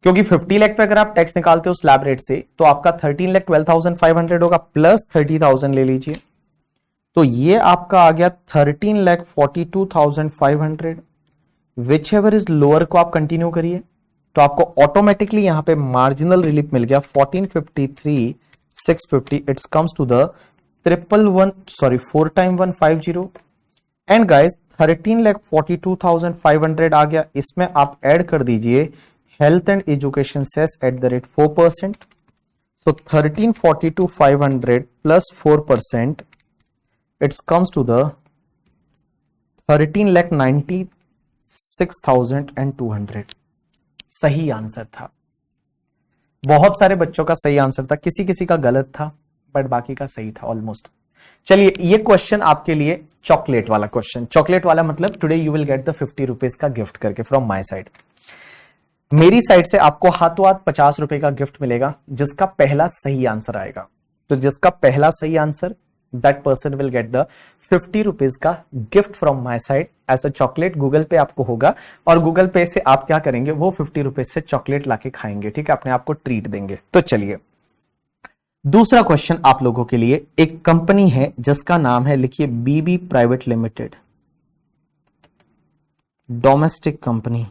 क्योंकि 50 लाख पे अगर आप टैक्स निकालते हो स्लैब रेट से तो आपका 13,12,500 होगा प्लस 30,000 ले लीजिए, तो ये आपका आ गया 13,42,500। विच एवर इज लोअर को आप कंटिन्यू करिए तो आपको ऑटोमेटिकली यहां पे मार्जिनल रिलीफ मिल गया 1453, 650। It's comes to the 4 time 150। And guys 13,42,500 आ गया। इसमें आप ऐड कर दीजिए health and education cess at the rate 4%। So 13,42,500 plus 4%, it's comes to the 13,96,200। सही आंसर था। बहुत सारे बच्चों का सही आंसर था, किसी किसी का गलत था, बट बाकी का सही था ऑलमोस्ट। चलिए ये क्वेश्चन आपके लिए चॉकलेट वाला क्वेश्चन। चॉकलेट वाला मतलब today you will get the 50 rupees का गिफ्ट करके फ्रॉम माय साइड। मेरी साइड से आपको हाथों हाथ 50 रुपए का गिफ्ट मिलेगा जिसका पहला सही आंसर आएगा। तो जिसका पहला सही answer, that person will get the 50 rupees का gift from my side as a chocolate. Google pay आपको होगा और गूगल पे से आप क्या करेंगे, वो 50 रुपीज से चॉकलेट लाके खाएंगे, ठीक है, अपने आप को ट्रीट देंगे। तो चलिए दूसरा क्वेश्चन आप लोगों के लिए। एक कंपनी है जिसका नाम है, लिखिए बीबी प्राइवेट लिमिटेड, डोमेस्टिक कंपनी।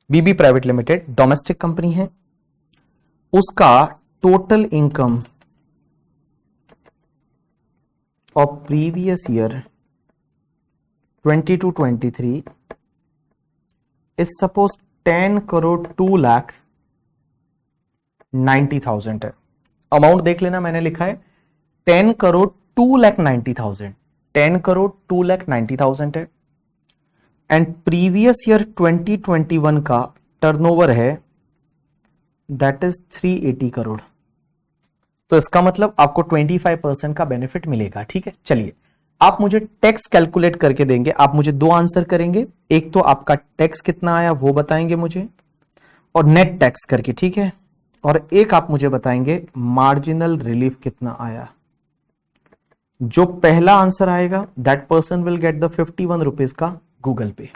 बीबी प्राइवेट लिमिटेड डोमेस्टिक कंपनी है। उसका total income of previous year 22-23 is suppose 10,02,90,000 है। अमाउंट देख लेना, मैंने लिखा है 10,02,90,000, 10,02,90,000 है। एंड प्रीवियस ईयर 2021 का टर्नओवर है दैट इज 380 करोड़। तो इसका मतलब आपको 25% का बेनिफिट मिलेगा, ठीक है। चलिए आप मुझे टैक्स कैलकुलेट करके देंगे, आप मुझे दो आंसर करेंगे, एक तो आपका टैक्स कितना आया वो बताएंगे मुझे और नेट टैक्स करके, ठीक है, और एक आप मुझे बताएंगे मार्जिनल रिलीफ कितना आया। जो पहला आंसर आएगा that person will get the 51 rupees का गूगल पे।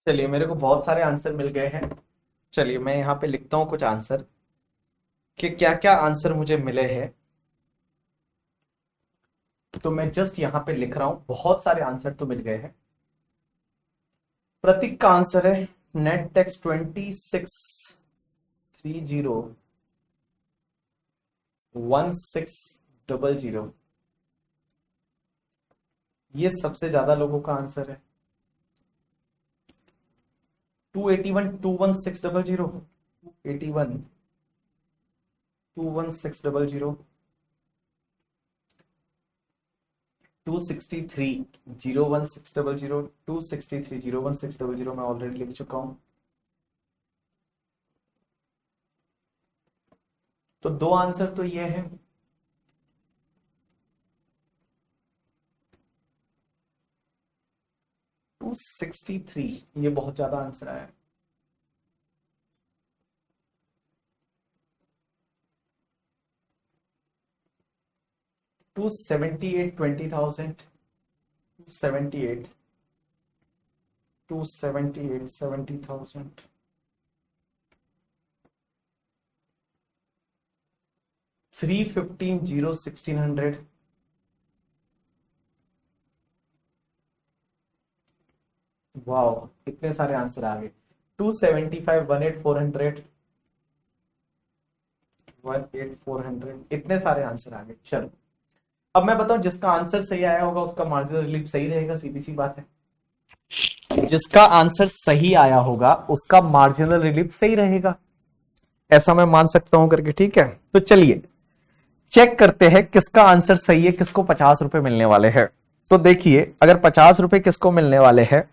चलिए मेरे को बहुत सारे आंसर मिल गए हैं। चलिए मैं यहाँ पे लिखता हूँ कुछ आंसर कि क्या क्या आंसर मुझे मिले हैं। तो मैं जस्ट यहाँ पे लिख रहा हूँ, बहुत सारे आंसर तो मिल गए हैं। प्रतीक का आंसर है नेट टैक्स 26301600। ये सबसे ज्यादा लोगों का आंसर है। 281 21600, 281 21600, 263 01600, 263 01600 मैं ऑलरेडी लिख चुका हूं। तो दो आंसर तो ये है। 263, ये बहुत ज्यादा आंसर आया। 278 20,000, 278 70,000, 315 0 1600, वाओ इतने सारे आंसर आ गए। 275 18400, 18400, इतने सारे आंसर आ गए। चलो अब मैं बताऊं, जिसका आंसर सही आया होगा उसका मार्जिनल रिलीफ सही रहेगा, सीधी सी बात है। जिसका आंसर सही आया होगा उसका मार्जिनल रिलीफ सही रहेगा, ऐसा मैं मान सकता हूं करके, ठीक है। तो चलिए चेक करते हैं किसका आंसर सही है, किसको 50 रुपए मिलने वाले हैं। तो देखिए अगर 50 रुपए किसको मिलने वाले हैं,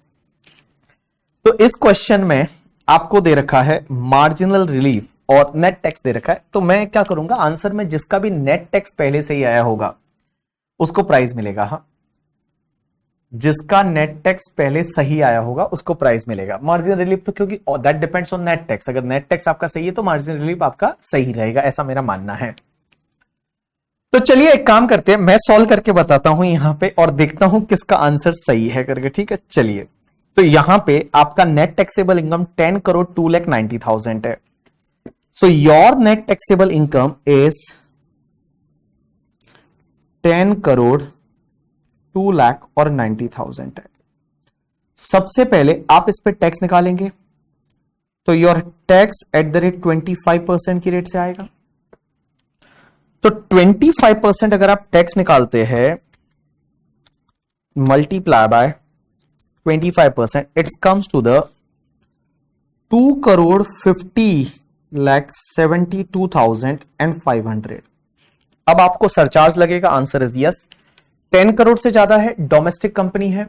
तो इस क्वेश्चन में आपको दे रखा है मार्जिनल रिलीफ और नेट टैक्स दे रखा है। तो मैं क्या करूंगा, आंसर में जिसका भी नेट टैक्स पहले से ही आया होगा उसको प्राइज मिलेगा। हाँ, जिसका नेट टैक्स पहले सही आया होगा उसको प्राइज मिलेगा। मार्जिनल रिलीफ तो क्योंकि that depends on net tax, अगर नेट टैक्स आपका सही है तो मार्जिनल रिलीफ आपका सही रहेगा, ऐसा मेरा मानना है। तो चलिए एक काम करते हैं, मैं सॉल्व करके बताता हूं यहां पे और देखता हूं किसका आंसर सही है करके, ठीक है। चलिए तो यहां पे आपका नेट टैक्सेबल इनकम 10 करोड़ 2,90,000 है। So your net taxable income is 10 crore 2,90,000 है। सबसे पहले आप इस पे टैक्स निकालेंगे तो your tax at the rate 25% की रेट से आएगा। तो 25% अगर आप टैक्स निकालते हैं multiply by 25%, it's comes to the 2,50,72,500। अब आपको सरचार्ज लगेगा, आंसर इज यस। 10 करोड़ से ज्यादा है, डोमेस्टिक कंपनी है,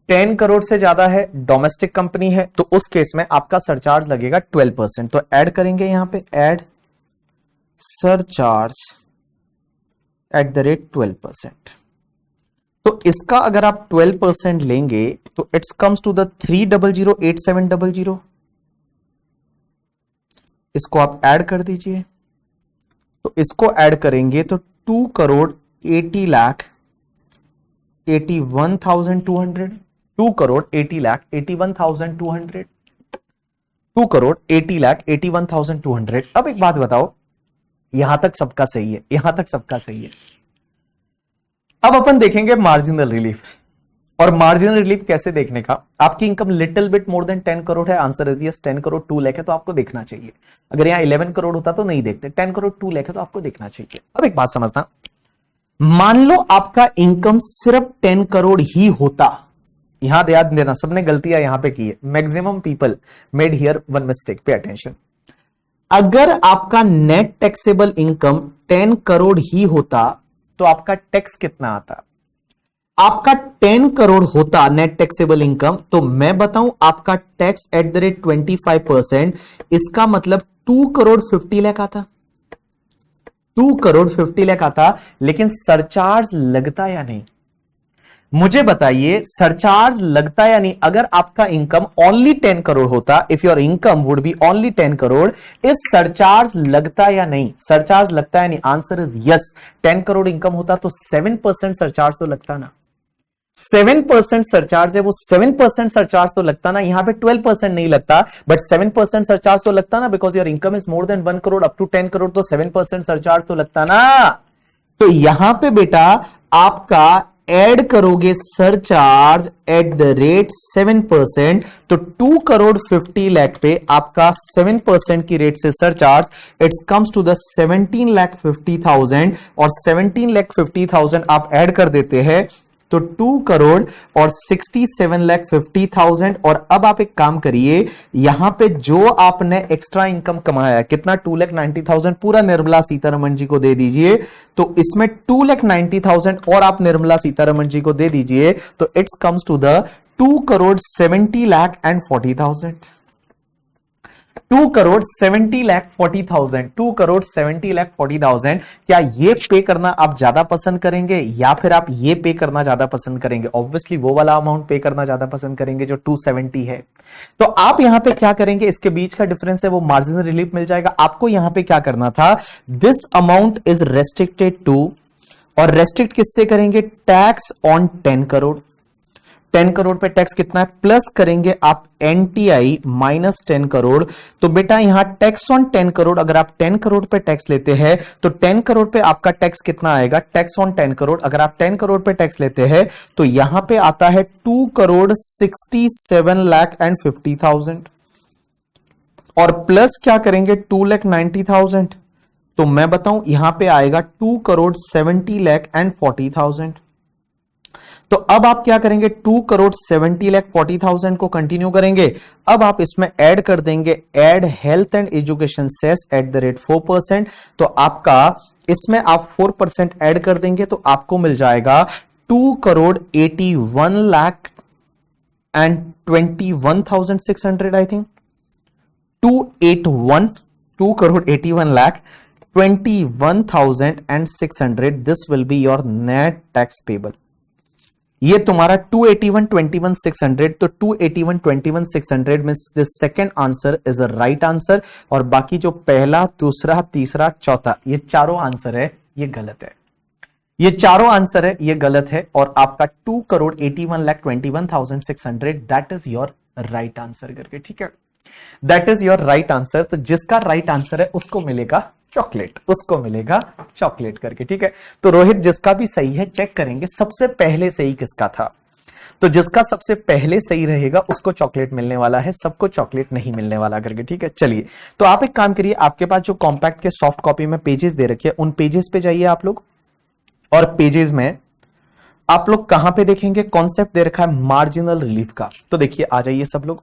10 करोड़ से ज्यादा है, डोमेस्टिक कंपनी है, तो उस केस में आपका सरचार्ज लगेगा 12%। तो ऐड करेंगे यहां पे, add surcharge at the rate 12%। तो इसका अगर आप 12% लेंगे तो इट्स कम्स टू द 300,8700। इसको आप ऐड कर दीजिए, तो इसको ऐड करेंगे तो 2 करोड़ 80 लाख 81,200, 2 करोड़ 80 लाख 81,200, 2 करोड़ 80 लाख 81,200। अब एक बात बताओ, यहां तक सबका सही है, यहां तक सबका सही है। अब अपन देखेंगे मार्जिनल रिलीफ, और मार्जिनल रिलीफ कैसे देखने का, आपकी income little bit more than 10 crore है, answer is yes. 10 crore 2 lakh है तो आपको देखना चाहिए। अगर यहां 11 करोड़ होता तो नहीं देखते, 10 करोड़ 2 लाख है तो आपको देखना चाहिए। अब एक बात समझना, मान लो आपका इनकम सिर्फ 10 करोड़ ही होता, यहां ध्यान देना, सबने गलतियां यहां पे की है, maximum people made here one mistake, pay attention. अगर आपका नेट टैक्सेबल इनकम 10 करोड़ ही होता तो आपका टैक्स कितना आता, आपका 10 करोड़ होता नेट टैक्सेबल इनकम, तो मैं बताऊं आपका टैक्स एट द रेट 25%, इसका मतलब 2 करोड़ 50 लाख आता, 2 करोड़ 50 लाख आता। लेकिन सरचार्ज लगता या नहीं, मुझे बताइए, सरचार्ज लगता या नहीं। अगर आपका इनकम ओनली 10 करोड़ होता, if your income would be only 10 crore, इस सरचार्ज लगता या नहीं, सरचार्ज लगता या नहीं, answer is yes. 10 crore income होता तो 7% सरचार्ज तो लगता ना, 7% सरचार्ज है, वो 7% सरचार्ज तो लगता ना, यहां पे 12% नहीं लगता, बट 7% सरचार्ज तो लगता ना, because your income is more than 1 crore up to 10 crore, तो 7% सरचार्ज तो लगता ना। तो यहां पे बेटा आपका ऐड करोगे सरचार्ज एट द रेट 7%, तो 2 करोड़ 50 लाख पे आपका 7% की रेट से surcharge, it's comes to the 17,50,000, और 17,50,000 आप ऐड कर देते हैं तो 2 करोड़ और 67,50,000। और अब आप एक काम करिए, यहां पे जो आपने एक्स्ट्रा इनकम कमाया कितना, 2,90,000, पूरा निर्मला सीतारमण जी को दे दीजिए। तो इसमें 2,90,000 और आप निर्मला सीतारमण जी को दे दीजिए, तो it's comes to the 2 crore 70,40,000, 2 crore 70,40,000, 2 crore 70,40,000। क्या ये पे करना आप ज्यादा पसंद करेंगे या फिर आप ये पे करना ज्यादा पसंद करेंगे? ऑब्वियसली वो वाला अमाउंट पे करना ज्यादा पसंद करेंगे जो 270 है। तो आप यहां पे क्या करेंगे, इसके बीच का डिफरेंस है वो मार्जिनल रिलीफ मिल जाएगा। आपको यहां पे क्या करना था, this amount is restricted to और रेस्ट्रिक्ट किससे करेंगे? Tax on 10 crore. 10 करोड़ पे टैक्स कितना है? प्लस करेंगे आप एनटीआई माइनस 10 करोड़। तो बेटा यहां टैक्स ऑन 10 करोड़, अगर आप 10 करोड़ पे टैक्स लेते हैं तो 10 करोड़ पे आपका टैक्स कितना आएगा? टैक्स ऑन 10 करोड़, अगर आप 10 करोड़ पे टैक्स लेते हैं तो यहां पे आता है 2 करोड़ 67 लाख एंड 50,000। और प्लस क्या करेंगे? 2,90,000। तो मैं बताऊं यहां पे आएगा 2 करोड़ 70 लाख एंड 40,000। तो अब आप क्या करेंगे? 2 करोड़ 70 लाख 40,000 को कंटिन्यू करेंगे। अब आप इसमें ऐड कर देंगे, add health and education cess at the rate 4%। तो आपका इसमें आप 4% ऐड कर देंगे तो आपको मिल जाएगा 2 crore 81 lakh and 21,600, I think 281, 2 crore 81 lakh 21,600। This will be your net tax payable. ये तुम्हारा 281,21,600। तो 281,21,600 means this second answer is a right answer. और बाकी जो पहला, दूसरा, तीसरा, चौथा, ये चारों आंसर है, ये गलत है। ये चारों आंसर है, ये गलत है। और आपका 2 crore 81 lakh 21,600 that is your right answer करके, ठीक है। That is your right answer. तो जिसका राइट आंसर है उसको मिलेगा चॉकलेट, उसको मिलेगा चॉकलेट करके, ठीक है। तो रोहित जिसका भी सही है चेक करेंगे सबसे पहले सही किसका था। तो जिसका सबसे पहले सही रहेगा उसको चॉकलेट मिलने वाला है, सबको चॉकलेट नहीं मिलने वाला करके, ठीक है। चलिए तो आप एक काम करिए, आपके पास जो कॉम्पैक्ट के सॉफ्ट कॉपी में पेजेस दे रखे हैं उन पेजेस पे जाइए आप लोग। और पेजेस में आप लोग कहां पे देखेंगे? कॉन्सेप्ट दे रखा है मार्जिनल रिलीफ का। तो देखिए आ जाइए सब लोग,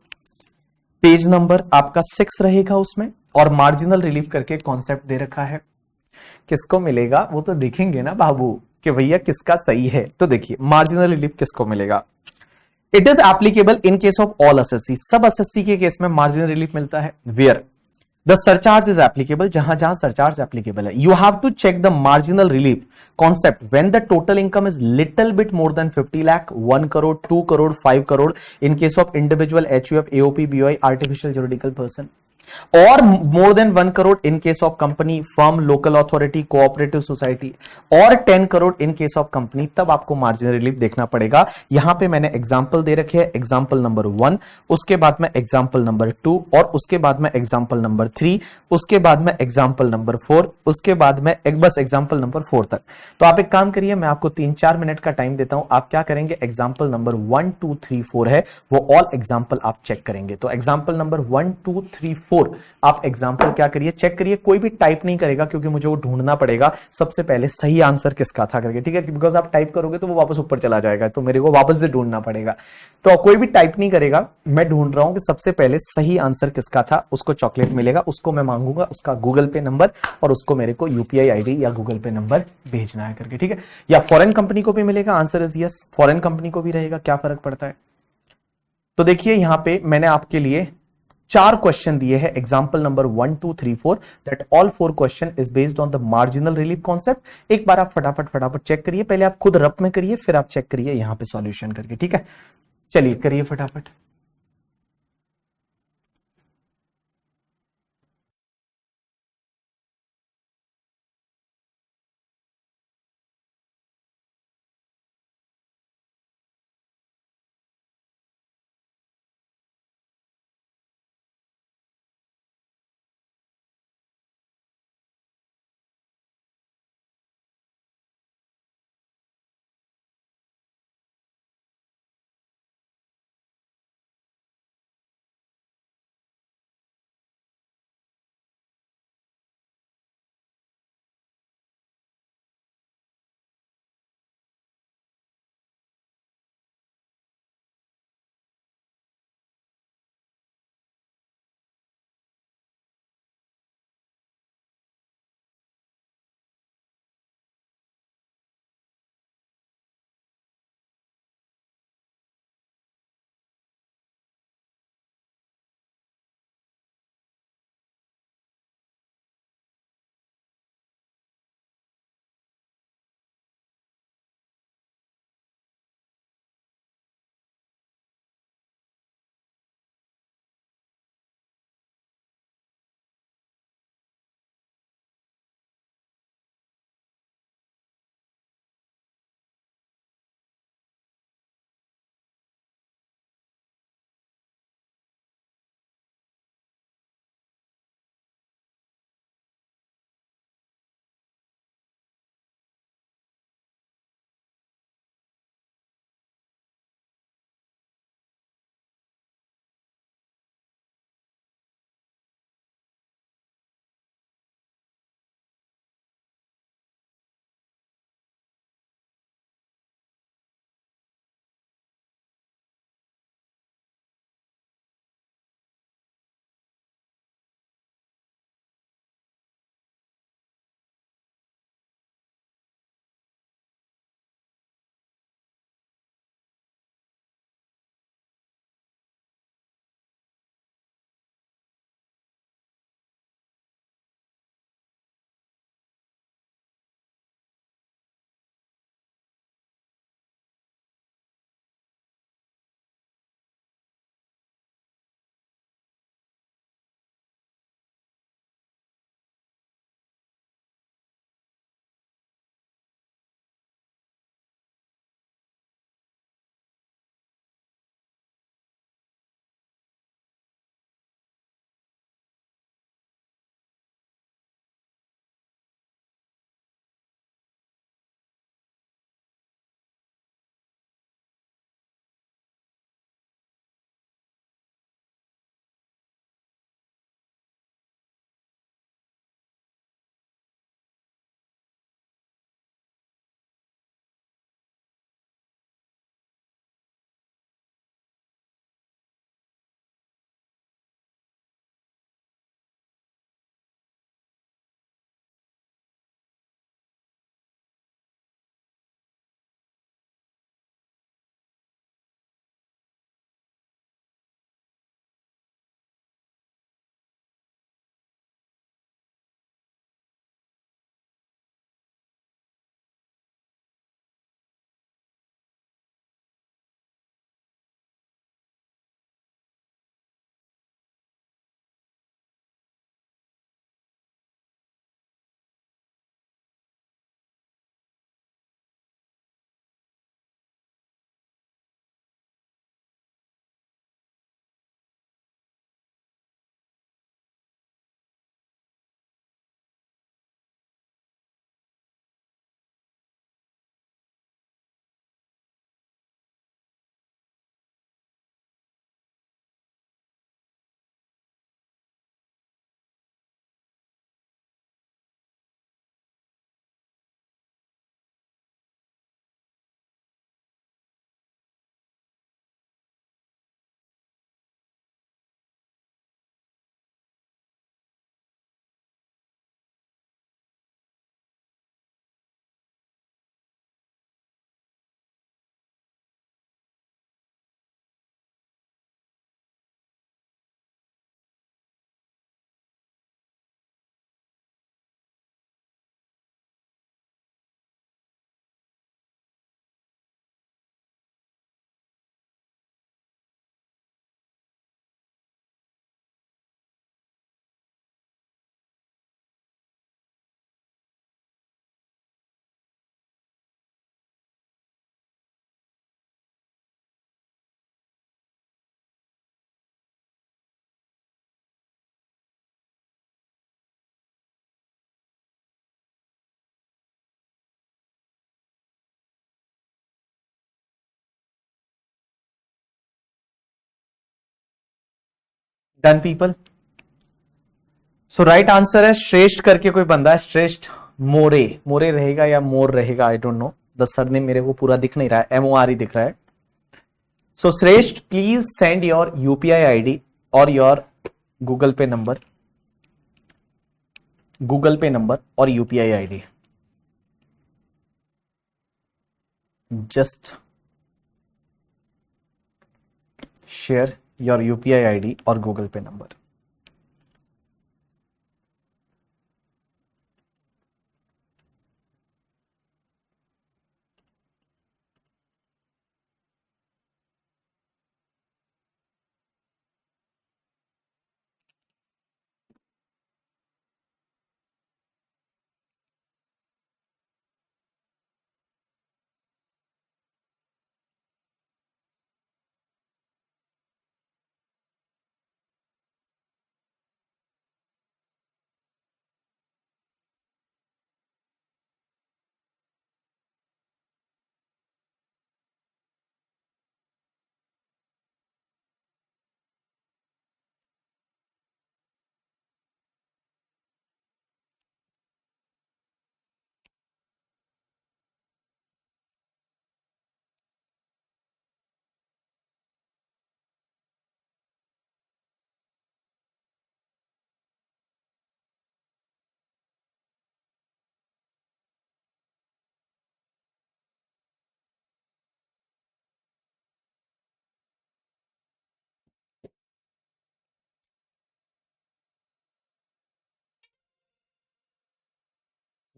पेज नंबर आपका 6 रहेगा उसमें, और मार्जिनल रिलीफ करके कॉन्सेप्ट दे रखा है। किसको मिलेगा वो तो देखेंगे ना बाबू कि भैया किसका सही है। तो देखिए मार्जिनल रिलीफ किसको मिलेगा? It is applicable in case of all assessee, सब एसएससी के केस में मार्जिनल रिलीफ मिलता है। Where the surcharge is applicable, जहां जहां सरचार्ज एप्लीकेबल है। You have to check the marginal relief concept when the total income is little bit more than 50 lakh, 1 crore, 2 crore, 5 crore in case of individual, HUF, AOP, BOI, artificial juridical person, और more than 1 crore in case of company, firm, local authority, cooperative society, और 10 crore in case of company, तब आपको marginal relief देखना पड़ेगा। यहां पे मैंने example दे रखे हैं, एग्जांपल नंबर 1, उसके बाद में एग्जांपल नंबर 2, और उसके बाद में एग्जांपल नंबर 3, उसके बाद में एग्जांपल नंबर 4, उसके बाद में बस एग्जांपल नंबर 4 तक। तो आप एक काम करिए, मैं आपको 3-4 मिनट का टाइम देता हूं, आप क्या करेंगे? एग्जांपल नंबर 1 2 3 4 है वो ऑल एग्जांपल आप चेक करेंगे। तो एग्जांपल नंबर 1 2 3 4 आप एग्जांपल क्या करिए? चेक करिए, कोई भी टाइप नहीं करेगा क्योंकि मुझे वो ढूंढना पड़ेगा सबसे पहले सही आंसर किसका था करके, ठीक है। बिकॉज आप टाइप करोगे तो वो वापस ऊपर चला जाएगा, तो मेरे को वापस से ढूंढना पड़ेगा। तो कोई भी टाइप नहीं करेगा, मैं ढूंढ रहा हूं कि सबसे पहले सही आंसर किसका था, उसको चॉकलेट मिलेगा, उसको मैं मांगूंगा उसका गूगल पे नंबर, और उसको मेरे को यूपीआई आईडी या गूगल पे नंबर भेजना है करके, ठीक है। या फॉरेन कंपनी को भी मिलेगा, answer is yes, foreign company को भी रहेगा, क्या फर्क पड़ता है। तो देखिए यहां पे मैंने आपके लिए 4 क्वेश्चन दिए हैं, example number 1 2 3 4, that all 4 question is based on the marginal relief concept. एक बार आप फटाफट फटाफट चेक करिए, पहले आप खुद रप में करिए फिर आप चेक करिए यहां पे सॉल्यूशन करके, ठीक है। चलिए करिए फटाफट। Done people. So right answer है श्रेष्ठ करके कोई बंदा है, श्रेष्ठ मोरे, मोरे रहेगा या मोर रहेगा, I don't know, the surname मेरे को पूरा दिख नहीं रहा है, MOR ही दिख रहा है। सो श्रेष्ठ please send your UPI ID और योर गूगल पे नंबर, गूगल पे नंबर और UPI ID, just share your UPI ID और गूगल पे नंबर।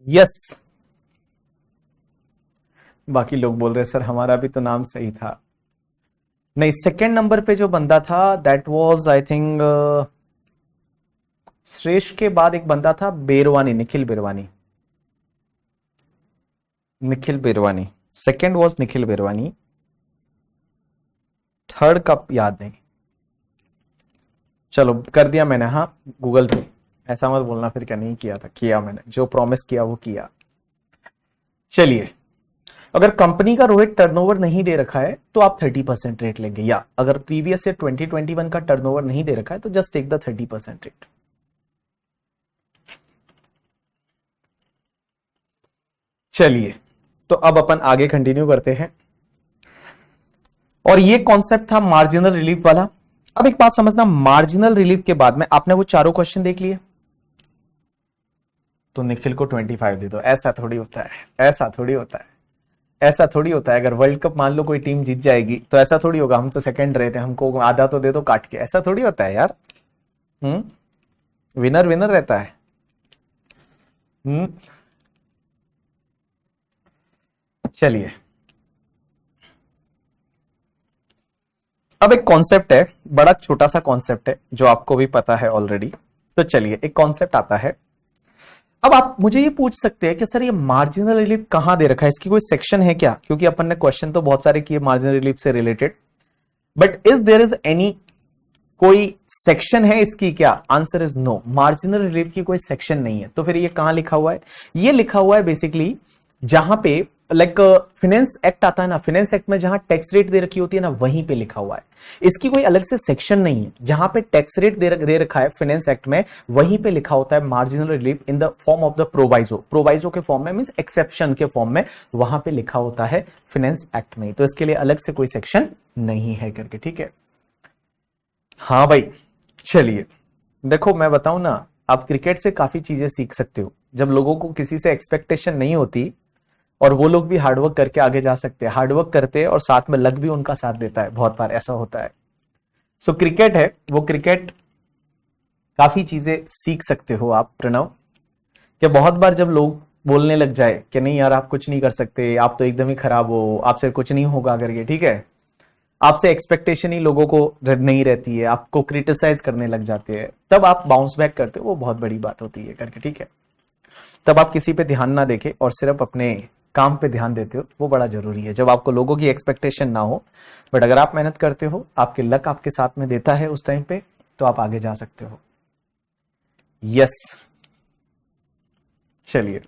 यस, बाकी लोग बोल रहे सर हमारा भी तो नाम सही था। नहीं, सेकेंड नंबर पे जो बंदा था दैट वाज आई थिंक श्रेष्ठ के बाद एक बंदा था Berwani, Nikhil Berwani, Nikhil Berwani, second was Nikhil Berwani, third का याद नहीं। चलो कर दिया मैंने, हाँ गूगल पे, ऐसा मत बोलना फिर क्या नहीं किया था, किया मैंने, जो प्रॉमिस किया वो किया। चलिए, अगर कंपनी का रोहित टर्नओवर नहीं दे रखा है तो आप 30% रेट लेंगे, या अगर प्रीवियस ईयर 2021 का टर्नओवर नहीं दे रखा है तो जस्ट टेक द 30% रेट। चलिए, तो अब अपन आगे कंटिन्यू करते हैं, और ये कॉन्सेप्ट था मार्जिनल रिलीफ वाला। अब एक बात समझना, मार्जिनल रिलीफ के बाद में आपने वो चारों क्वेश्चन देख लिए, तो निखिल को 25 दे दो, ऐसा थोड़ी होता है, ऐसा थोड़ी होता है, ऐसा थोड़ी होता है। अगर वर्ल्ड कप मान लो कोई टीम जीत जाएगी तो ऐसा थोड़ी होगा हम तो सेकंड रहे थे, हमको आधा तो दे दो काट के, ऐसा थोड़ी होता है यार। विनर विनर रहता है। चलिए, अब एक कॉन्सेप्ट है, बड़ा छोटा सा कॉन्सेप्ट है जो आपको भी पता है ऑलरेडी। तो चलिए, एक कॉन्सेप्ट आता है। अब आप मुझे ये पूछ सकते हैं कि सर ये मार्जिनल रिलीफ कहां दे रखा है, इसकी कोई सेक्शन है क्या, क्योंकि अपन ने क्वेश्चन तो बहुत सारे किए मार्जिनल रिलीफ से related, but is there is any कोई सेक्शन है इसकी क्या? Answer is no, marginal relief की कोई सेक्शन नहीं है। तो फिर ये कहां लिखा हुआ है? ये लिखा हुआ है बेसिकली जहां पे लाइक फाइनेंस एक्ट आता है ना, फाइनेंस एक्ट में जहां टैक्स रेट दे रखी होती है ना, वहीं पे लिखा हुआ है। इसकी कोई अलग से सेक्शन नहीं है, जहां पे टैक्स रेट दे रखा है फाइनेंस एक्ट में, वहीं पे लिखा होता है marginal relief in the form of the proviso, proviso के फॉर्म में मींस एक्सेप्शन के फॉर्म में, वहां पे लिखा होता है फाइनेंस एक्ट में। तो इसके लिए अलग से कोई सेक्शन नहीं है करके, ठीक है। हाँ भाई, चलिए देखो मैं बताऊं ना, आप क्रिकेट से काफी चीजें सीख सकते हो। जब लोगों को किसी से एक्सपेक्टेशन नहीं होती और वो लोग भी हार्डवर्क करके आगे जा सकते हैं, हार्डवर्क करते हैं और साथ में लक भी उनका साथ देता है, बहुत बार ऐसा होता है। सो क्रिकेट है वो, क्रिकेट काफी चीजें सीख सकते हो आप प्रणव, कि बहुत बार जब लोग बोलने लग जाए कि नहीं यार आप कुछ नहीं कर सकते, आप तो एकदम ही खराब हो, आपसे कुछ नहीं होगा करके, ठीक है, आपसे एक्सपेक्टेशन ही लोगों को नहीं रहती है, आपको क्रिटिसाइज करने लग जाते हैं, तब आप बाउंस बैक करते हो, वो बहुत बड़ी बात होती है करके, ठीक है। तब आप किसी पे ध्यान ना देके और सिर्फ अपने काम पे ध्यान देते हो, वो बड़ा जरूरी है। जब आपको लोगों की एक्सपेक्टेशन ना हो, बट अगर आप मेहनत करते हो, आपके लक आपके साथ में देता है उस टाइम पे, तो आप आगे जा सकते हो। यस, चलिए,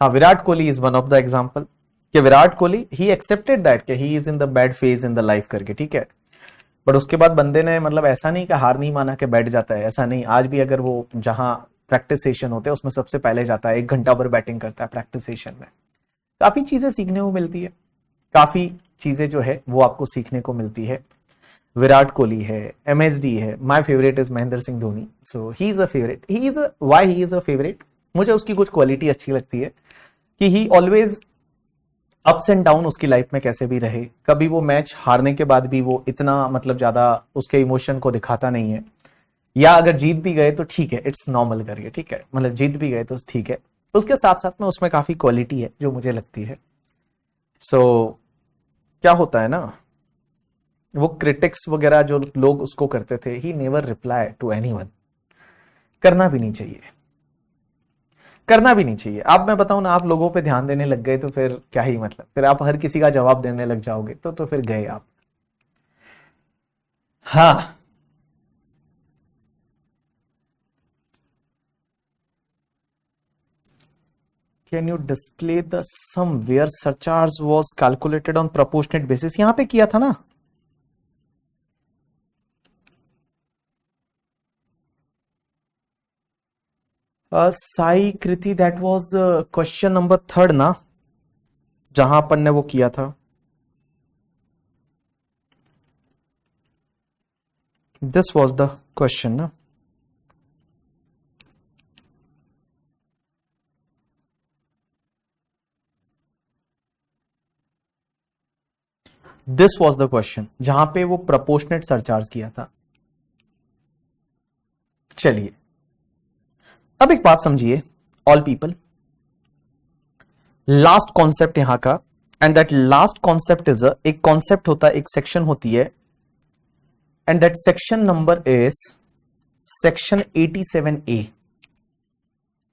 हाँ Virat Kohli is one of the example, कि Virat Kohli he accepted that कि he is in the bad phase in the life करके, ठीक है। बट उसके बाद बंदे ने मतलब ऐसा नहीं कि हार नहीं माना के बैठ जाता है, ऐसा नहीं। आज भी अगर वो जहां प्रैक्टिस सेशन होते हैं उसमें सबसे पहले जाता है, 1 घंटा भर बैटिंग करता है प्रैक्टिस सेशन में। काफी चीजें सीखने को मिलती है, काफी चीजें जो है वो आपको सीखने को मिलती है। विराट कोहली है, एमएसडी है, my favourite is Mahendra Singh Dhoni, so he is a favourite. He is why he is a favourite, मुझे उसकी कुछ क्वालिटी अच्छी लगती है कि ही ऑलवेज अप्स एंड डाउन उसकी लाइफ में कैसे भी रहे, कभी वो मैच हारने के बाद भी वो इतना मतलब ज्यादा उसके इमोशन को दिखाता नहीं है, या अगर जीत भी गए तो ठीक है, इट्स नॉर्मल करिए, ठीक है, मतलब जीत भी गए तो ठीक है। उसके साथ साथ में उसमें काफी क्वालिटी है जो मुझे लगती है। सो क्या होता है ना, वो क्रिटिक्स वगैरह जो लोग उसको करते थे, he never reply to anyone. करना भी नहीं चाहिए, करना भी नहीं चाहिए। आप, मैं बताऊं ना, आप लोगों पे ध्यान देने लग गए तो फिर क्या ही मतलब, फिर आप हर किसी का जवाब देने लग जाओगे तो फिर गए आप। हाँ, can you display the somewhere surcharge was calculated on proportionate basis, यहां पे किया था ना। Sai Kriti, that was question number 3 ना, जहां अपन ने वो किया था। दिस वाज द क्वेश्चन ना। दिस वाज द क्वेश्चन जहां पे वो प्रोपोर्शनेट सरचार्ज किया था। चलिए अब एक बात समझिए ऑल पीपल, लास्ट कॉन्सेप्ट यहां का, and that last concept is एक कॉन्सेप्ट होता है, एक सेक्शन होती है, and that section number is section 87A।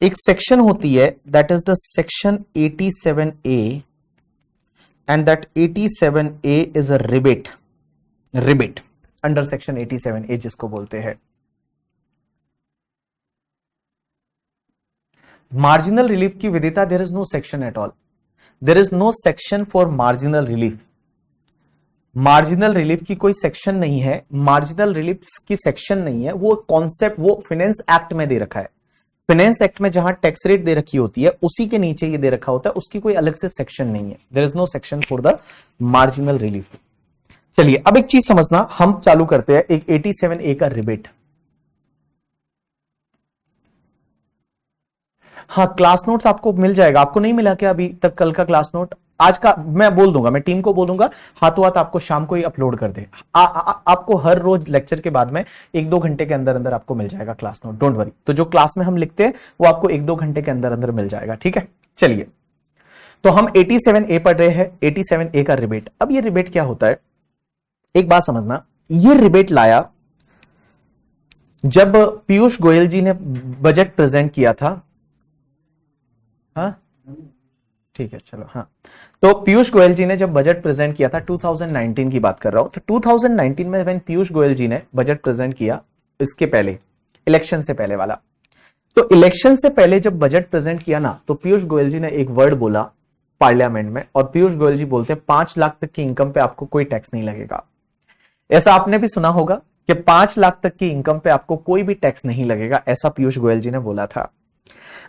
एक सेक्शन होती है that is the section 87A, and that 87A is a rebate, rebate under section 87A जिसको बोलते हैं। मार्जिनल रिलीफ की विदिता, there is no section at all, there is no section for marginal relief. Marginal relief की कोई section नहीं है, marginal relief की सेक्शन नहीं है, वो कॉन्सेप्ट वो फाइनेंस एक्ट में दे रखा है। फाइनेंस एक्ट में जहां टैक्स रेट दे रखी होती है उसी के नीचे ये दे रखा होता है, उसकी कोई अलग से सेक्शन नहीं है। There is no section for the marginal relief. चलिए अब एक चीज समझना, हम चालू करते हैं एक 87A का रिबेट। हाँ, क्लास नोट्स आपको मिल जाएगा, आपको नहीं मिला क्या अभी तक कल का क्लास नोट? आज का मैं बोल दूंगा, मैं टीम को बोलूंगा हाथों हाथ आपको शाम को ही अपलोड कर दे। आपको हर रोज लेक्चर के बाद में 1-2 घंटे के अंदर अंदर आपको मिल जाएगा क्लास नोट, डोंट वरी। तो जो क्लास में हम लिखते हैं वो आपको 1-2 घंटे के अंदर अंदर मिल जाएगा, ठीक है। चलिए तो हम 87A पढ़ रहे हैं, 87A का रिबेट। अब ये रिबेट क्या होता है, एक बात समझना, ये रिबेट लाया जब पीयूष गोयल जी ने बजट प्रेजेंट किया था। हाँ ठीक है, चलो। हाँ, तो पीयूष गोयल जी ने जब बजट प्रेजेंट किया था, 2019 की बात कर रहा हूं, तो 2019 में व्हेन पीयूष गोयल जी ने बजट प्रेजेंट किया, इसके पहले इलेक्शन से पहले वाला, तो इलेक्शन से पहले जब बजट प्रेजेंट किया ना, तो पीयूष गोयल जी ने एक वर्ड बोला पार्लियामेंट में, और पीयूष गोयल जी बोलते हैं 5 लाख तक की इनकम पे आपको कोई टैक्स नहीं लगेगा। ऐसा आपने भी सुना होगा कि 5 लाख तक की इनकम पे आपको कोई भी टैक्स नहीं लगेगा, ऐसा पीयूष गोयल जी ने बोला था।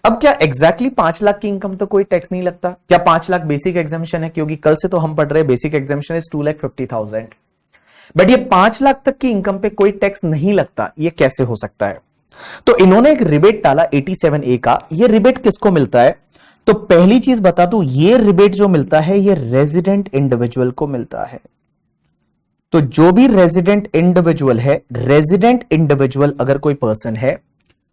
अब क्या एग्जैक्टली 5 लाख की इनकम तो कोई टैक्स नहीं लगता? क्या 5 लाख बेसिक एग्जामिशन है? क्योंकि कल से तो हम पढ़ रहे हैं बेसिक एग्जामिशन इज 2,50,000, बट ये 5 लाख तक की इनकम पे कोई टैक्स नहीं लगता, ये कैसे हो सकता है? तो इन्होंने एक रिबेट डाला 87A का। ये रिबेट किसको मिलता है? तो पहली चीज बता दूं, ये रिबेट जो मिलता है ये रेजिडेंट इंडिविजुअल को मिलता है। तो जो भी रेजिडेंट इंडिविजुअल है, रेजिडेंट इंडिविजुअल अगर कोई पर्सन है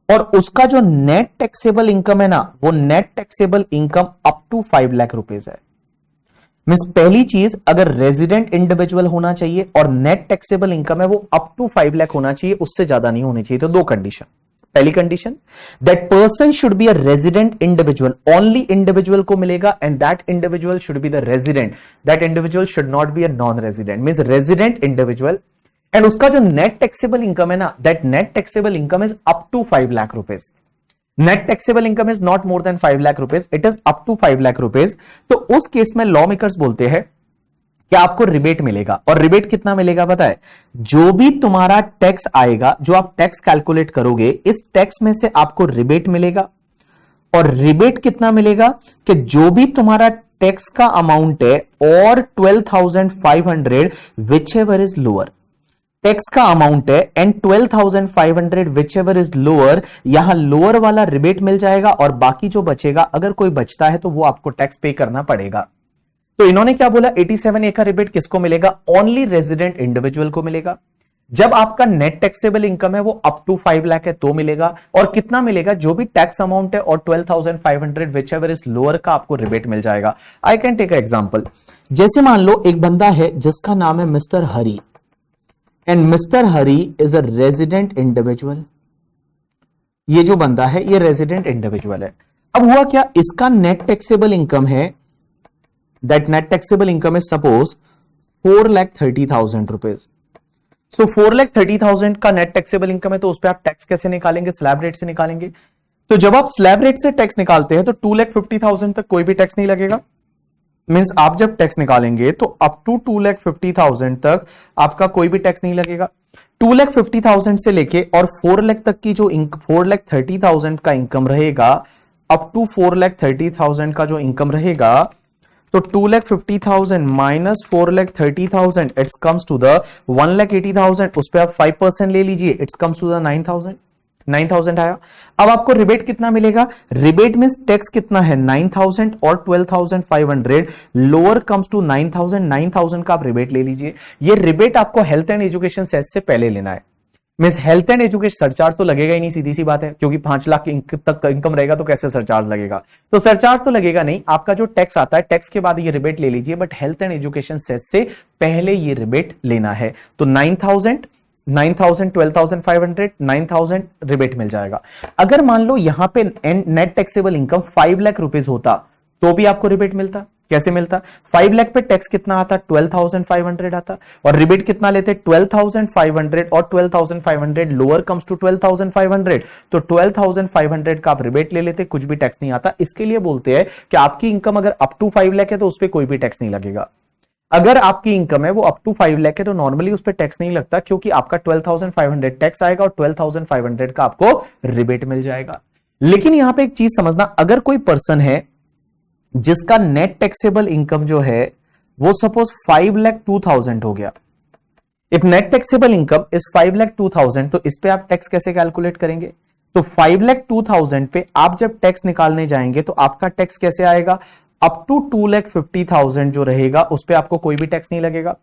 और उसका जो नेट टैक्सेबल इनकम है ना, वो net taxable income up to 5 lakh rupees है। मींस पहली चीज, अगर रेजिडेंट इंडिविजुअल होना चाहिए और नेट टैक्सेबल इनकम है वो अप टू 5 लाख होना चाहिए, उससे ज्यादा नहीं होनी चाहिए। तो 2 कंडीशन। पहली condition, that person should be a resident individual, only individual को मिलेगा, and that individual should be the resident, that individual should not be a non resident, means resident individual. And उसका जो नेट टैक्सेबल इनकम है ना, that net taxable income is up to 5 lakh rupees. Net taxable income is not more than 5 lakh rupees, it is up to 5 lakh rupees. तो उस case में law makers बोलते हैं क्या आपको रिबेट मिलेगा। और रिबेट कितना मिलेगा पता है, जो भी तुम्हारा टैक्स आएगा, जो आप टैक्स कैलकुलेट करोगे, इस टैक्स में से आपको रिबेट मिलेगा। और रिबेट कितना मिलेगा कि जो भी तुम्हारा टैक्स का अमाउंट है और 12,500 whichever is lower, tax का अमाउंट है and 12,500 whichever is lower, यहां लोअर वाला रिबेट मिल जाएगा और बाकी जो बचेगा, अगर कोई बचता है तो वो आपको टैक्स पे करना पड़ेगा। तो इन्होंने क्या बोला, 87A का रिबेट किसको मिलेगा, ओनली रेजिडेंट इंडिविजुअल को मिलेगा। जब आपका नेट टैक्सेबल इनकम है वो अप टू 5 लाख है तो मिलेगा। और कितना मिलेगा, जो भी टैक्स अमाउंट है और 12,500 विच एवर इज लोअर का आपको रिबेट मिल जाएगा। आई कैन टेक एग्जांपल, जैसे मान लो एक बंदा है जिसका नाम है mister Hari, and mister Hari is a resident individual. ये जो बंदा है ये रेजिडेंट इंडिविजुअल है। अब हुआ क्या, इसका नेट टैक्सेबल इनकम है, that net taxable income is suppose 4,30,000 rupees. So 4,30,000 का नेट टैक्सेबल इनकम है, तो उस पर आप टैक्स कैसे निकालेंगे, स्लैब रेट से निकालेंगे। तो जब आप स्लैब रेट से टैक्स निकालते हैं तो 2,50,000 तक कोई भी टैक्स नहीं लगेगा। मींस आप जब टैक्स निकालेंगे तो अप टू 2,50,000 तक आपका कोई भी टैक्स नहीं लगेगा। 2,50,000 से लेके और 4 लाख तक की जो 4,30,000 का इनकम रहेगा, अप टू 4,30,000 का जो इनकम रहेगा, तो 2,50,000 minus 4,30,000 it's comes to the 1,80,000। उस पे आप 5% ले लीजिए, इट्स कम्स टू द 9,000 आया। अब आपको रिबेट कितना मिलेगा, रिबेट मींस टैक्स कितना है 9,000 और 12,500, लोअर कम्स टू 9,000 का आप रिबेट ले लीजिए। ये रिबेट आपको हेल्थ एंड एजुकेशन सेस से पहले लेना है। Means health and education surcharge तो लगेगा ही नहीं, सीधी सी बात है, क्योंकि 5 लाख तक का इनकम रहेगा तो कैसे सरचार्ज लगेगा। तो सरचार्ज तो लगेगा नहीं, आपका जो टैक्स आता है टैक्स के बाद ये रिबेट ले लीजिए, but health and education cess से पहले ये रिबेट लेना है। तो 9,000 12,500 9,000 रिबेट मिल जाएगा। अगर मान लो यहां पे net taxable income 5 lakh rupees होता तो भी आपको रिबेट मिलता। कैसे मिलता, 5 लाख पे टैक्स कितना आता, 12,500 आता, और रिबेट कितना लेते, 12,500 और 12,500 लोअर कम्स टू 12,500, तो 12,500 का आप रिबेट ले लेते, कुछ भी टैक्स नहीं आता। इसके लिए बोलते हैं कि आपकी इनकम अगर अप टू 5 लाख है तो उस पर कोई भी टैक्स नहीं लगेगा। अगर आपकी इनकम है वो अप टू 5 लाख है तो नॉर्मली उस पर टैक्स नहीं लगता, क्योंकि आपका 12,500 टैक्स आएगा और 12,500 का आपको रिबेट मिल जाएगा। लेकिन यहां पे एक चीज समझना, अगर कोई पर्सन है जिसका नेट टैक्सेबल इनकम जो है वो सपोज 5,02,000 हो गया, if net taxable income is 5,02,000, तो इस पे आप टैक्स कैसे कैलकुलेट करेंगे, तो 5,02,000 पे आप जब टैक्स निकालने जाएंगे तो आपका टैक्स कैसे आएगा, अप टू 2,50,000 जो रहेगा उस पे आपको कोई भी टैक्स नहीं लगेगा।